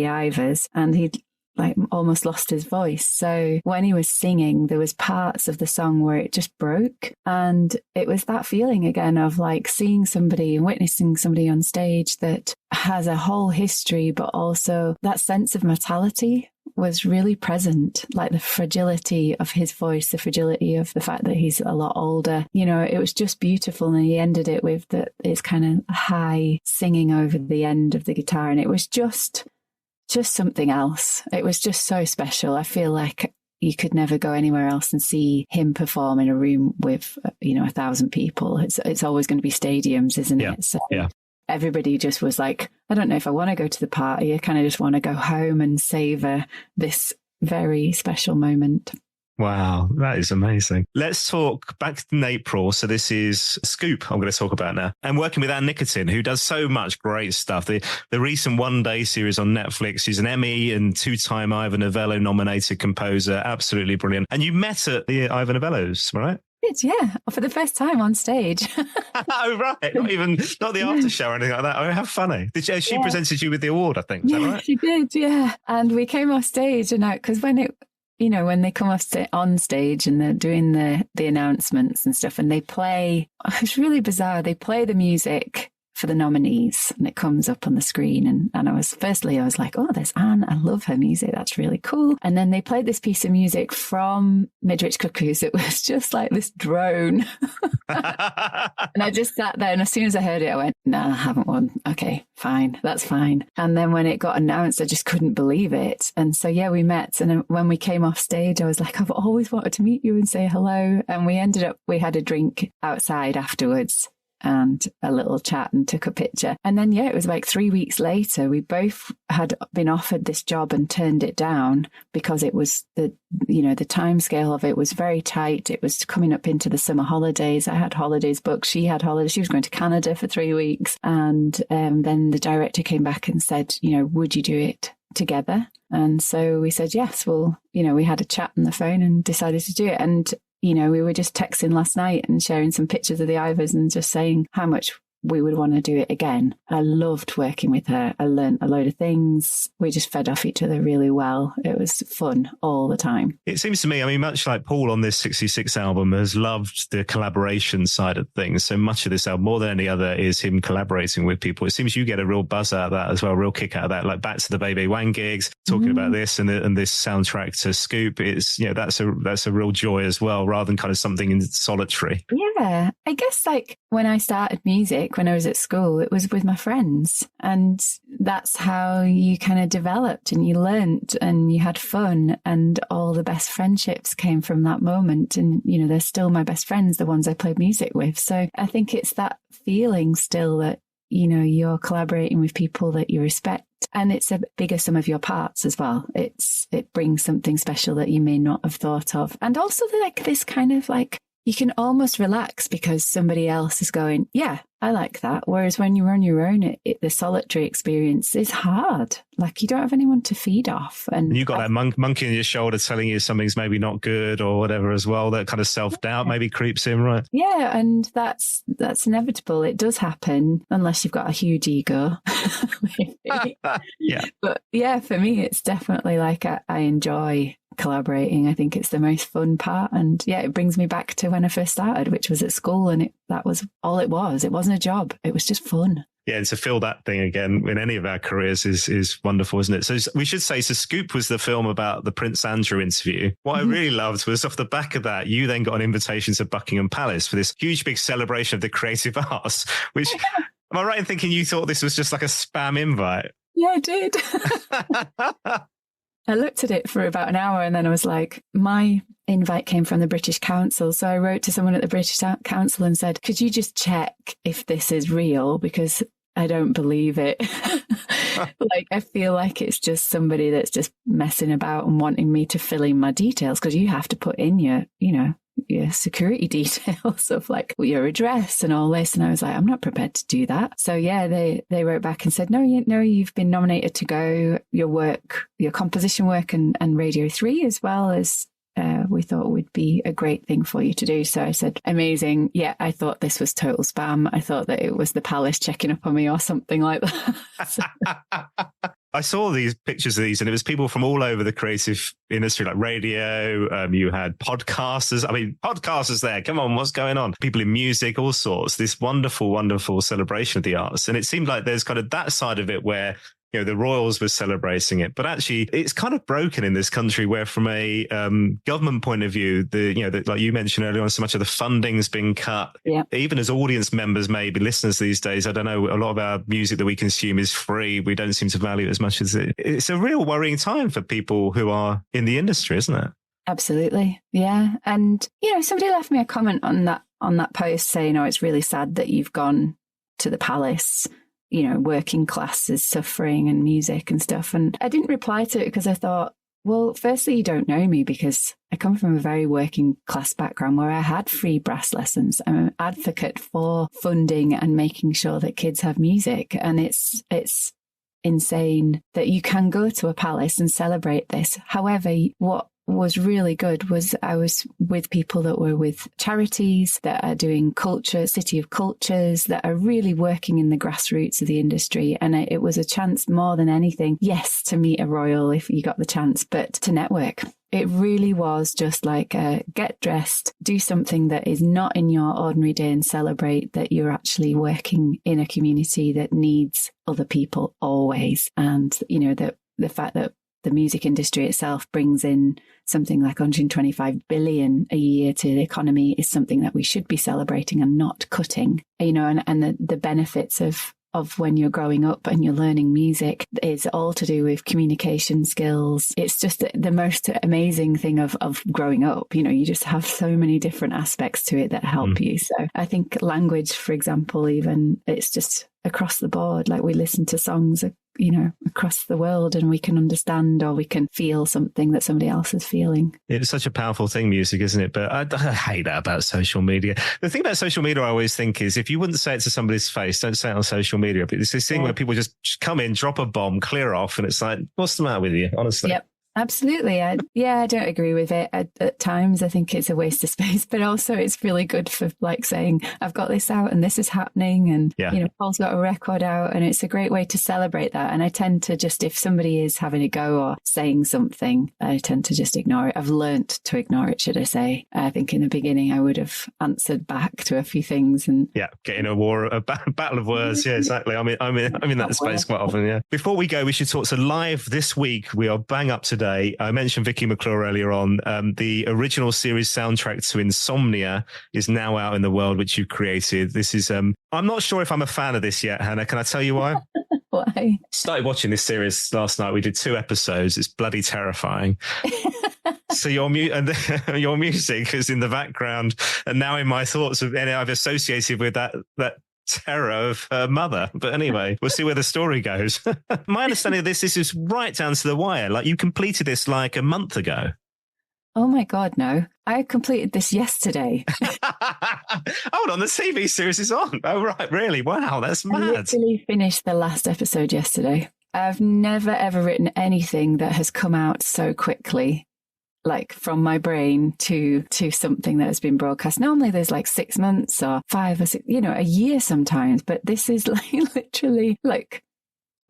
Ivors, and he'd like almost lost his voice. So when he was singing, there was parts of the song where it just broke, and it was that feeling again of like seeing somebody and witnessing somebody on stage that has a whole history, but also that sense of mortality was really present, like the fragility of his voice, the fragility of the fact that he's a lot older. It was just beautiful. And he ended it with his kind of high singing over the end of the guitar. And it was just something else. It was just so special. I feel like you could never go anywhere else and see him perform in a room with, 1,000 people. It's always going to be stadiums, isn't it? So everybody just was like, I don't know if I want to go to the party. I kind of just want to go home and savor this very special moment. Wow, that is amazing. Let's talk back in April. So this is Scoop I'm going to talk about now. And working with Anne Nicotine, who does so much great stuff. The recent One Day series on Netflix. She's an Emmy and 2-time Ivor Novello nominated composer. Absolutely brilliant. And you met at the Ivor Novellos, right? Yeah, for the first time on stage. Oh, right. Not the after show or anything like that. Oh, how funny. She presented you with the award, I think. Is that right? She did, yeah. And we came off stage and because when they come on stage and they're doing the announcements and stuff and they play, it's really bizarre. They play the music for the nominees and it comes up on the screen. And I was like, oh, there's Anne. I love her music. That's really cool. And then they played this piece of music from Midwich Cuckoos. It was just like this drone. And I just sat there and as soon as I heard it, I went, no, I haven't won. Okay, fine. That's fine. And then when it got announced, I just couldn't believe it. And so, we met. And when we came off stage, I was like, I've always wanted to meet you and say hello. And we had a drink outside afterwards and a little chat and took a picture. And then, it was like 3 weeks later, we both had been offered this job and turned it down because it was the time scale of it was very tight. It was coming up into the summer holidays. I had holidays booked. She had holidays. She was going to Canada for 3 weeks. And then the director came back and said, would you do it together? And so we said, yes. Well, we had a chat on the phone and decided to do it. And we were just texting last night and sharing some pictures of the Ivors and just saying how much we would want to do it again. I loved working with her. I learned a load of things. We just fed off each other really well. It was fun all the time. It seems to me, much like Paul on this 66 album has loved the collaboration side of things. So much of this album, more than any other, is him collaborating with people. It seems you get a real buzz out of that as well, a real kick out of that, like back to the Baby Wang gigs, talking about this and this soundtrack to Scoop. It's, that's a real joy as well, rather than kind of something in solitary. Yeah, I guess like when I started music, when I was at school, it was with my friends. And that's how you kind of developed and you learnt and you had fun. And all the best friendships came from that moment. And, they're still my best friends, the ones I played music with. So I think it's that feeling still that, you're collaborating with people that you respect. And it's a bigger sum of your parts as well. It brings something special that you may not have thought of. And also like this kind of like, you can almost relax because somebody else is going, yeah, I like that. Whereas when you're on your own, the solitary experience is hard. Like you don't have anyone to feed off. And you got that monkey on your shoulder telling you something's maybe not good or whatever as well. That kind of self-doubt maybe creeps in, right? Yeah, and that's inevitable. It does happen unless you've got a huge ego. Yeah. But yeah, for me, it's definitely like I enjoy collaborating. I think it's the most fun part. And it brings me back to when I first started, which was at school. And that was all it was. It wasn't a job. It was just fun. Yeah, and to feel that thing again in any of our careers is wonderful, isn't it? So we should say, Scoop was the film about the Prince Andrew interview. What I really loved was off the back of that, you then got an invitation to Buckingham Palace for this huge big celebration of the creative arts, which, am I right in thinking you thought this was just like a spam invite? Yeah, I did. I looked at it for about an hour and then I was like, my invite came from the British Council. So I wrote to someone at the British Council and said, could you just check if this is real? Because I don't believe it. Like, I feel like it's just somebody that's just messing about and wanting me to fill in my details because you have to put in your security details of like your address and all this. And I was like, I'm not prepared to do that. So they wrote back and said, no, you've been nominated to go. Your work, your composition work and Radio 3 as well as we thought would be a great thing for you to do. So I said, amazing. Yeah, I thought this was total spam. I thought that it was the palace checking up on me or something like that. I saw these pictures of these and it was people from all over the creative industry, like radio. You had podcasters. Podcasters there. Come on, what's going on? People in music, all sorts. This wonderful, wonderful celebration of the arts. And it seemed like there's kind of that side of it where the royals were celebrating it, but actually it's kind of broken in this country where from a government point of view, like you mentioned earlier on, so much of the funding's been cut. Yeah. Even as audience members, maybe listeners these days, I don't know, a lot of our music that we consume is free. We don't seem to value it as much as it's a real worrying time for people who are in the industry, isn't it? Absolutely. Yeah. And, somebody left me a comment on that post saying, oh, it's really sad that you've gone to the palace, working class is suffering and music and stuff. And I didn't reply to it because I thought, well, firstly, you don't know me because I come from a very working class background where I had free brass lessons. I'm an advocate for funding and making sure that kids have music. And it's insane that you can go to a palace and celebrate this. However, what was really good was I was with people that were with charities that are doing culture, City of Cultures, that are really working in the grassroots of the industry. And it was a chance more than anything, yes, to meet a royal if you got the chance, but to network. It really was just like get dressed, do something that is not in your ordinary day and celebrate that you're actually working in a community that needs other people always. And, that the fact that the music industry itself brings in something like 125 billion a year to the economy is something that we should be celebrating and not cutting, and the benefits of when you're growing up and you're learning music is all to do with communication skills. It's just the most amazing thing of growing up. You just have so many different aspects to it that help you. So I think language, for example, even it's just across the board. Like we listen to songs, across the world and we can understand or we can feel something that somebody else is feeling. It's such a powerful thing, music, isn't it? But I hate that about social media. The thing about social media I always think is if you wouldn't say it to somebody's face, don't say it on social media. But it's this thing where people just come in, drop a bomb, clear off, and it's like, what's the matter with you, honestly? Yep. Absolutely. I don't agree with it. At times, I think it's a waste of space, but also it's really good for like saying, I've got this out and this is happening. And, Paul's got a record out and it's a great way to celebrate that. And I tend to just, if somebody is having a go or saying something, I tend to just ignore it. I've learnt to ignore it, should I say. I think in the beginning, I would have answered back to a few things and getting a battle of words. Yeah, exactly. I'm in that space quite often. Yeah. Before we go, we should talk. So live this week, we are bang up today. I mentioned Vicky McClure earlier on. The original series soundtrack to Insomnia is now out in the world, which you've created. This is, I'm not sure if I'm a fan of this yet, Hannah. Can I tell you why? Why? Started watching this series last night. We did 2 episodes. It's bloody terrifying. So your music is in the background and now in my thoughts and I've associated with that terror of her mother. But anyway, we'll see where the story goes. My understanding of this is right down to the wire. Like you completed this like a month ago. Oh my God, no. I completed this yesterday. Hold on, the TV series is on. Oh, right, really? Wow, that's mad. I literally finished the last episode yesterday. I've never, ever written anything that has come out so quickly. Like from my brain to something that has been broadcast. Normally there's like 6 months or 5 or 6, a year sometimes, but this is like literally like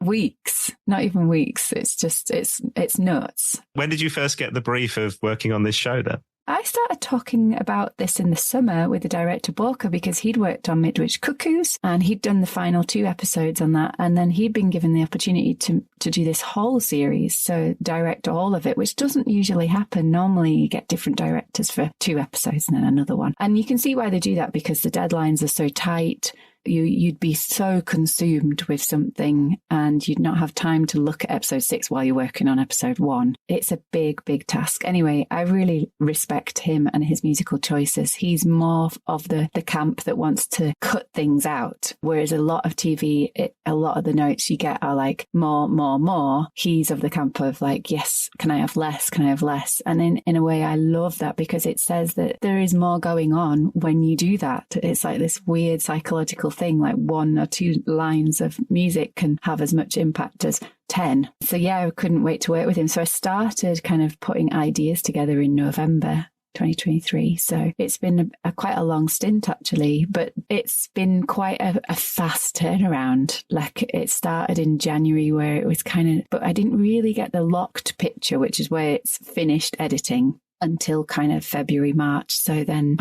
weeks, not even weeks. It's just, it's nuts. When did you first get the brief of working on this show then? I started talking about this in the summer with the director Borka because he'd worked on Midwich Cuckoos and he'd done the final 2 episodes on that. And then he'd been given the opportunity to do this whole series, so direct all of it, which doesn't usually happen. Normally you get different directors for 2 episodes and then another one. And you can see why they do that because the deadlines are so tight. You'd be so consumed with something and you'd not have time to look at episode 6 while you're working on episode 1. It's a big, big task. Anyway, I really respect him and his musical choices. He's more of the camp that wants to cut things out, whereas a lot of TV, a lot of the notes you get are like more, more, more. He's of the camp of like, yes, can I have less? Can I have less? And in a way, I love that because it says that there is more going on when you do that. It's like this weird psychological thing, like 1 or 2 lines of music can have as much impact as 10. So yeah, I couldn't wait to work with him. So I started kind of putting ideas together in November 2023. So it's been quite a long stint actually, but it's been quite a fast turnaround. Like it started in January where it was kind of, but I didn't really get the locked picture, which is where it's finished editing until kind of February, March. So then,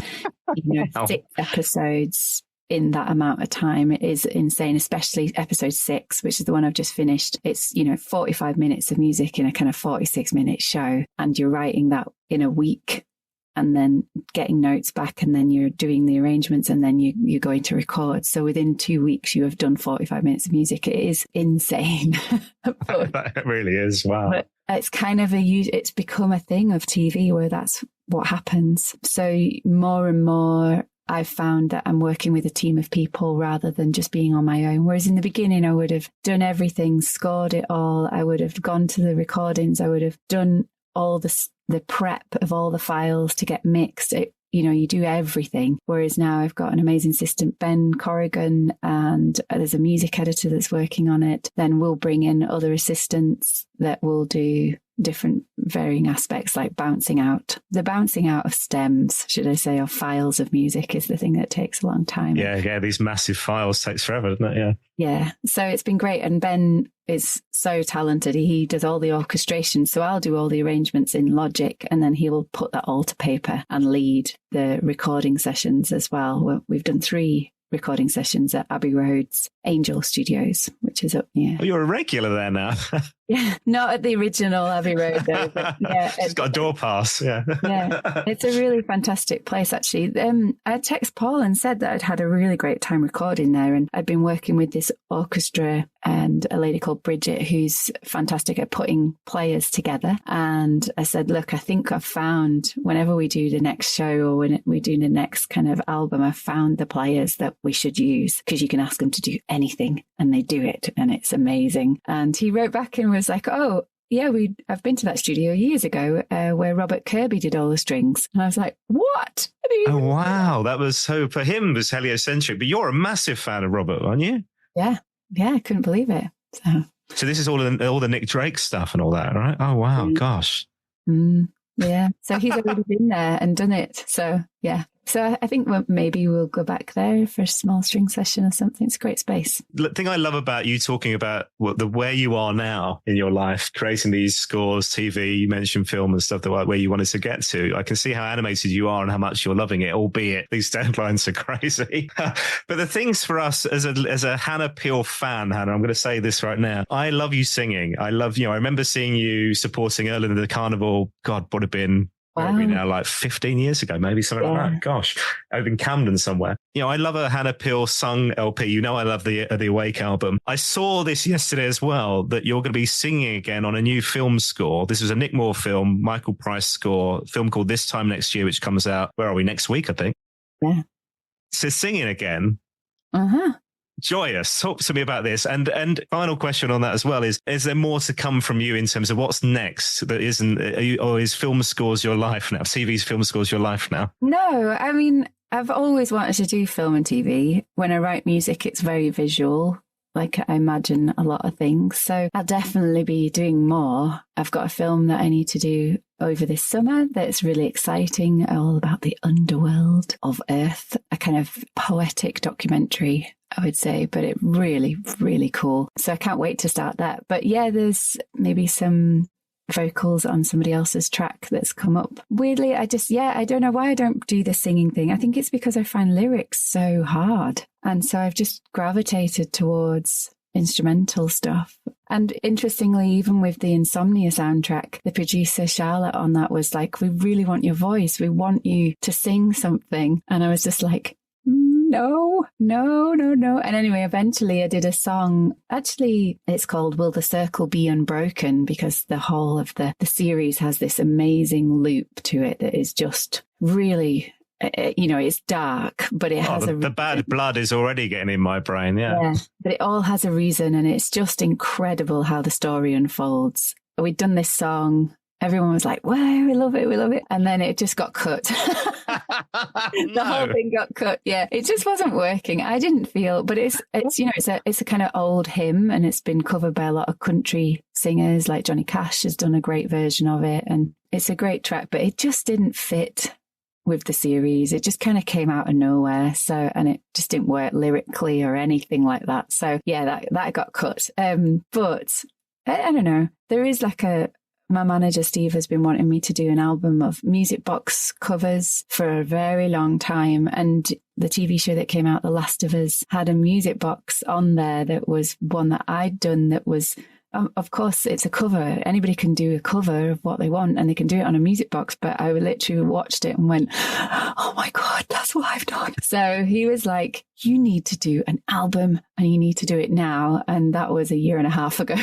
6 episodes in that amount of time is insane, especially episode 6, which is the one I've just finished. It's, 45 minutes of music in a kind of 46-minute show. And you're writing that in a week and then getting notes back and then you're doing the arrangements and then you're going to record. So within 2 weeks, you have done 45 minutes of music. It is insane. That really is. Wow. But it's kind of it's become a thing of TV where that's what happens. So more and more, I've found that I'm working with a team of people rather than just being on my own. Whereas in the beginning, I would have done everything, scored it all. I would have gone to the recordings. I would have done all the prep of all the files to get mixed. You do everything. Whereas now I've got an amazing assistant, Ben Corrigan, and there's a music editor that's working on it. Then we'll bring in other assistants that will do different varying aspects, like bouncing out. The bouncing out of stems, should I say, of files of music is the thing that takes a long time. Yeah, these massive files takes forever, doesn't it? Yeah. So it's been great. And Ben is so talented. He does all the orchestration. So I'll do all the arrangements in Logic, and then he'll put that all to paper and lead the recording sessions as well. We've done 3 recording sessions at Abbey Road's Angel Studios, which is up near. Oh, you're a regular there now. Yeah, not at the original Abbey Road though, but yeah. It's got a door pass, yeah. Yeah, it's a really fantastic place actually. I texted Paul and said that I'd had a really great time recording there, and I'd been working with this orchestra and a lady called Bridget who's fantastic at putting players together. And I said, look, I think I've found, whenever we do the next show or when we do the next kind of album, I've found the players that we should use, because you can ask them to do anything and they do it, and it's amazing. And he wrote back and was like, oh, yeah, I've been to that studio years ago where Robert Kirby did all the strings. And I was like, what? Oh, wow. That was so, for him, it was heliocentric. But you're a massive fan of Robert, aren't you? Yeah, I couldn't believe it. So this is all the Nick Drake stuff and all that, right? Oh, wow. Gosh. Yeah. So he's already been there and done it. So, yeah. So I think maybe we'll go back there for a small string session or something. It's a great space. The thing I love about you talking about where you are now in your life, creating these scores, TV, you mentioned film and stuff, where you wanted to get to. I can see how animated you are and how much you're loving it, albeit these deadlines are crazy. But the things for us as a Hannah Peel fan, Hannah, I'm going to say this right now. I love you singing. I love, I remember seeing you supporting earlier in the carnival. God, would have been... Wow. Now, like 15 years ago, maybe something like that. Gosh, over in Camden somewhere. I love a Hannah Peel sung LP. I love the Awake album. I saw this yesterday as well, that you're going to be singing again on a new film score. This was a Nick Moore film, Michael Price score, film called This Time Next Year, which comes out, where are we, next week, I think? Yeah. So singing again. Uh-huh. Joyous. Talk to me about this. And final question on that as well is there more to come from you in terms of what's next that isn't, or is film scores your life now? TV's film scores your life now? No, I mean, I've always wanted to do film and TV. When I write music, it's very visual. Like I imagine a lot of things. So I'll definitely be doing more. I've got a film that I need to do over this summer that's really exciting, all about the underworld of Earth, a kind of poetic documentary, I would say, but it really, really cool. So I can't wait to start that. But yeah, there's maybe some vocals on somebody else's track that's come up. Weirdly, I don't know why I don't do the singing thing. I think it's because I find lyrics so hard. And so I've just gravitated towards instrumental stuff. And interestingly, even with the Insomnia soundtrack, the producer Charlotte on that was like, we really want your voice. We want you to sing something. And I was just like, no. And anyway, eventually I did a song. Actually, it's called Will the Circle Be Unbroken, because the whole of the series has this amazing loop to it that is just really, it's dark, but it has the bad blood is already getting in my brain. Yeah. But it all has a reason, and it's just incredible how the story unfolds. We'd done this song. Everyone was like, wow, we love it. And then it just got cut. The whole thing got cut. Yeah, it just wasn't working. I didn't feel, but it's a kind of old hymn, and it's been covered by a lot of country singers, like Johnny Cash has done a great version of it. And it's a great track, but it just didn't fit with the series. It just kind of came out of nowhere. So, and it just didn't work lyrically or anything like that. So yeah, that got cut. But I don't know. There is my manager, Steve, has been wanting me to do an album of music box covers for a very long time. And the TV show that came out, The Last of Us, had a music box on there that was one that I'd done that was of course, it's a cover. Anybody can do a cover of what they want and they can do it on a music box. But I literally watched it and went, oh my God, that's what I've done. So he was like, you need to do an album and you need to do it now. And that was 1.5 years ago.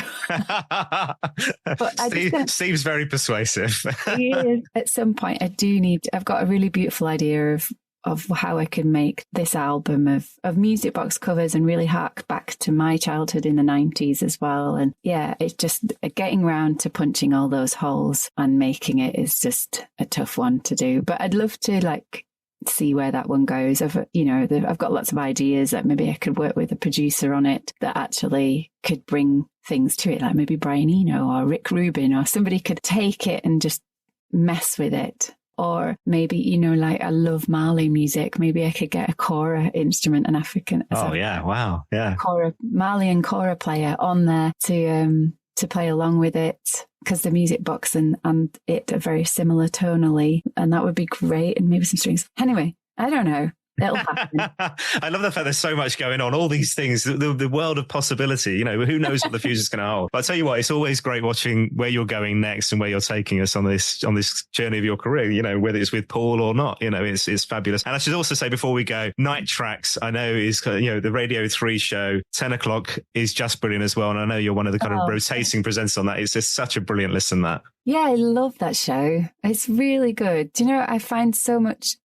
But Steve's very persuasive. He is. At some point, I've got a really beautiful idea of how I can make this album of music box covers and really hark back to my childhood in the 90s as well. And yeah, it's just getting round to punching all those holes and making it is just a tough one to do. But I'd love to see where that one goes. I've got lots of ideas that maybe I could work with a producer on it that actually could bring things to it, like maybe Brian Eno or Rick Rubin, or somebody could take it and just mess with it. Or maybe, I love Mali music. Maybe I could get a kora instrument, an African. Oh, yeah. Wow. Yeah. Malian kora player on there to play along with it, because the music box and it are very similar tonally. And that would be great. And maybe some strings. Anyway, I don't know. It'll happen. I love the fact there's so much going on, all these things, the world of possibility, who knows what the future's going to hold. But I tell you what, it's always great watching where you're going next and where you're taking us on this journey of your career, whether it's with Paul or not, it's fabulous. And I should also say before we go, Night Tracks, I know is, the Radio 3 show, 10 o'clock is just brilliant as well. And I know you're one of the kind of rotating presenters on that. It's just such a brilliant listen, that. Yeah, I love that show. It's really good. I find so much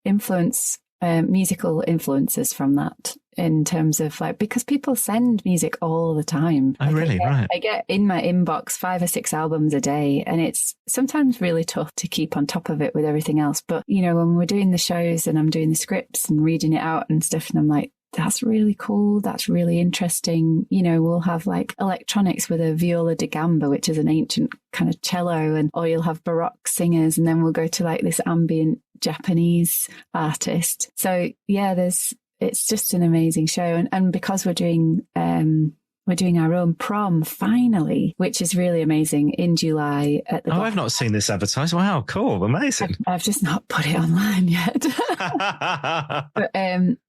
musical influences from that, in terms of because people send music all the time. Oh, really? Right. I get in my inbox 5 or 6 albums a day, and it's sometimes really tough to keep on top of it with everything else. But, when we're doing the shows and I'm doing the scripts and reading it out and stuff, and I'm like, that's really cool. That's really interesting. We'll have electronics with a viola da gamba, which is an ancient kind of cello, or you'll have Baroque singers, and then we'll go to this ambient Japanese artist. So yeah, it's just an amazing show. And because we're doing our own prom finally, which is really amazing, in July at the I've not seen this advertised. Wow, cool, amazing. I've just not put it online yet. But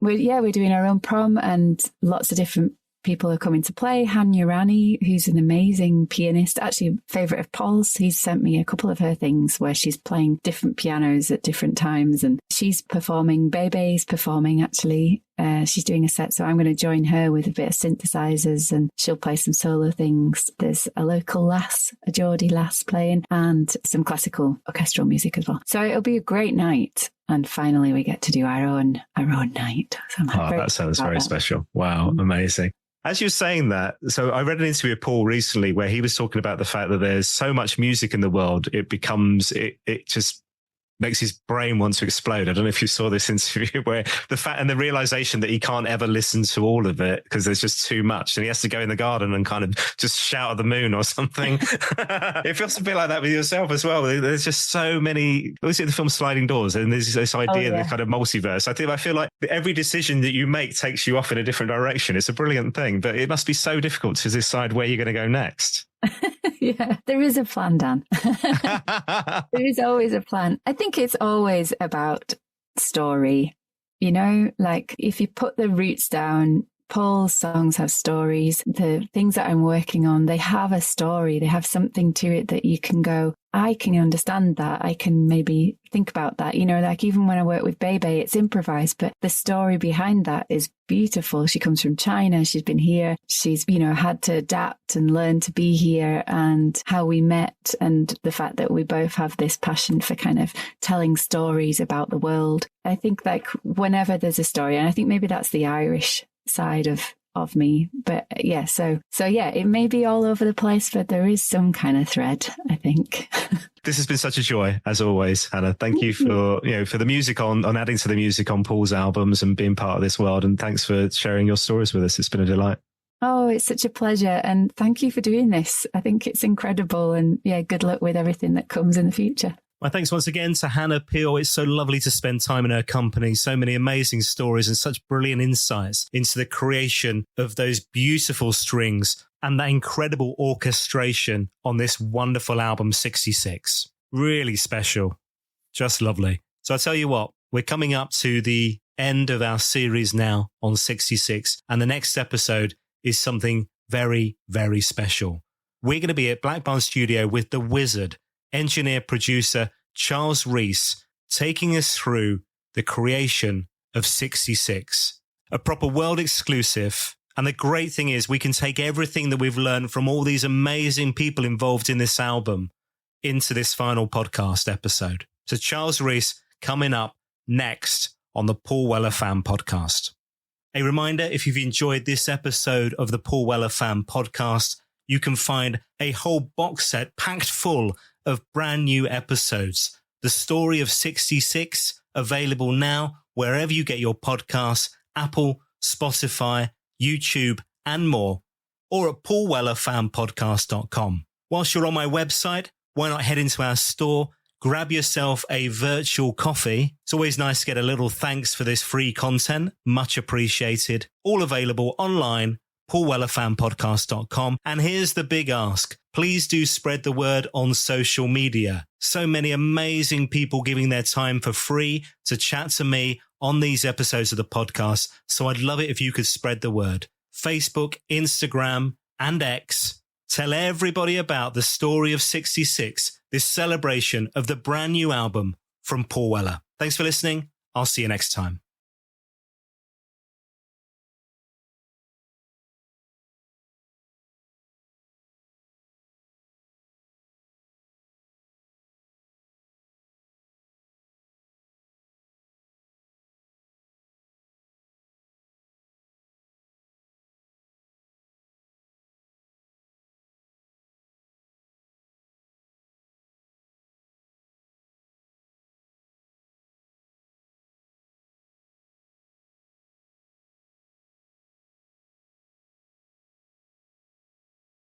we're doing our own prom, and lots of different people are coming to play. Hanya Rani, who's an amazing pianist, actually a favourite of Paul's. He's sent me a couple of her things where she's playing different pianos at different times, and she's performing. Bebe's performing, actually. She's doing a set, so I'm going to join her with a bit of synthesizers, and she'll play some solo things. There's a local lass, a Geordie lass playing, and some classical orchestral music as well. So it'll be a great night. And finally, we get to do our own night. So that sounds very special. Wow, amazing. As you're saying that, so I read an interview with Paul recently where he was talking about the fact that there's so much music in the world, it just makes his brain want to explode. I don't know if you saw this interview, where the fact and the realization that he can't ever listen to all of it because there's just too much, and he has to go in the garden and kind of just shout at the moon or something. It feels a bit like that with yourself as well. There's just so many. Was it the film Sliding Doors? And there's this idea of the kind of multiverse. I feel like every decision that you make takes you off in a different direction. It's a brilliant thing, but it must be so difficult to decide where you're going to go next. Yeah, there is a plan, Dan. There is always a plan. I think it's always about story. If you put the roots down, Paul's songs have stories. The things that I'm working on, they have a story. They have something to it that you can go, I can understand that. I can maybe think about that. Even when I work with Bebe, it's improvised, but the story behind that is beautiful. She comes from China. She's been here. She's, had to adapt and learn to be here, and how we met, and the fact that we both have this passion for kind of telling stories about the world. I think whenever there's a story, and I think maybe that's the Irish side of me, but yeah, so yeah, it may be all over the place, but there is some kind of thread, I think. This has been such a joy, as always, Hannah. Thank you for for the music on adding to the music on Paul's albums and being part of this world, and thanks for sharing your stories with us. It's been a delight. Oh, it's such a pleasure, and thank you for doing this. I think it's incredible, and yeah, good luck with everything that comes in the future. My thanks once again to Hannah Peel. It's so lovely to spend time in her company. So many amazing stories and such brilliant insights into the creation of those beautiful strings and that incredible orchestration on this wonderful album 66. Really special. Just lovely. So I tell you what, we're coming up to the end of our series now on 66, and the next episode is something very, very special. we're going to be at Black Barn Studio with the wizard, engineer-producer Charles Rees, taking us through the creation of 66, a proper world exclusive. And the great thing is we can take everything that we've learned from all these amazing people involved in this album into this final podcast episode. So Charles Rees coming up next on the Paul Weller Fan Podcast. A reminder, if you've enjoyed this episode of the Paul Weller Fan Podcast, you can find a whole box set packed full of brand new episodes. The Story of 66, available now wherever you get your podcasts, Apple, Spotify, YouTube, and more, or at paulwellerfanpodcast.com. Whilst you're on my website, why not head into our store, grab yourself a virtual coffee. It's always nice to get a little thanks for this free content. Much appreciated. All available online, paulwellerfanpodcast.com. And here's the big ask. Please do spread the word on social media. So many amazing people giving their time for free to chat to me on these episodes of the podcast. So I'd love it if you could spread the word. Facebook, Instagram, and X. Tell everybody about the Story of 66, this celebration of the brand new album from Paul Weller. Thanks for listening. I'll see you next time.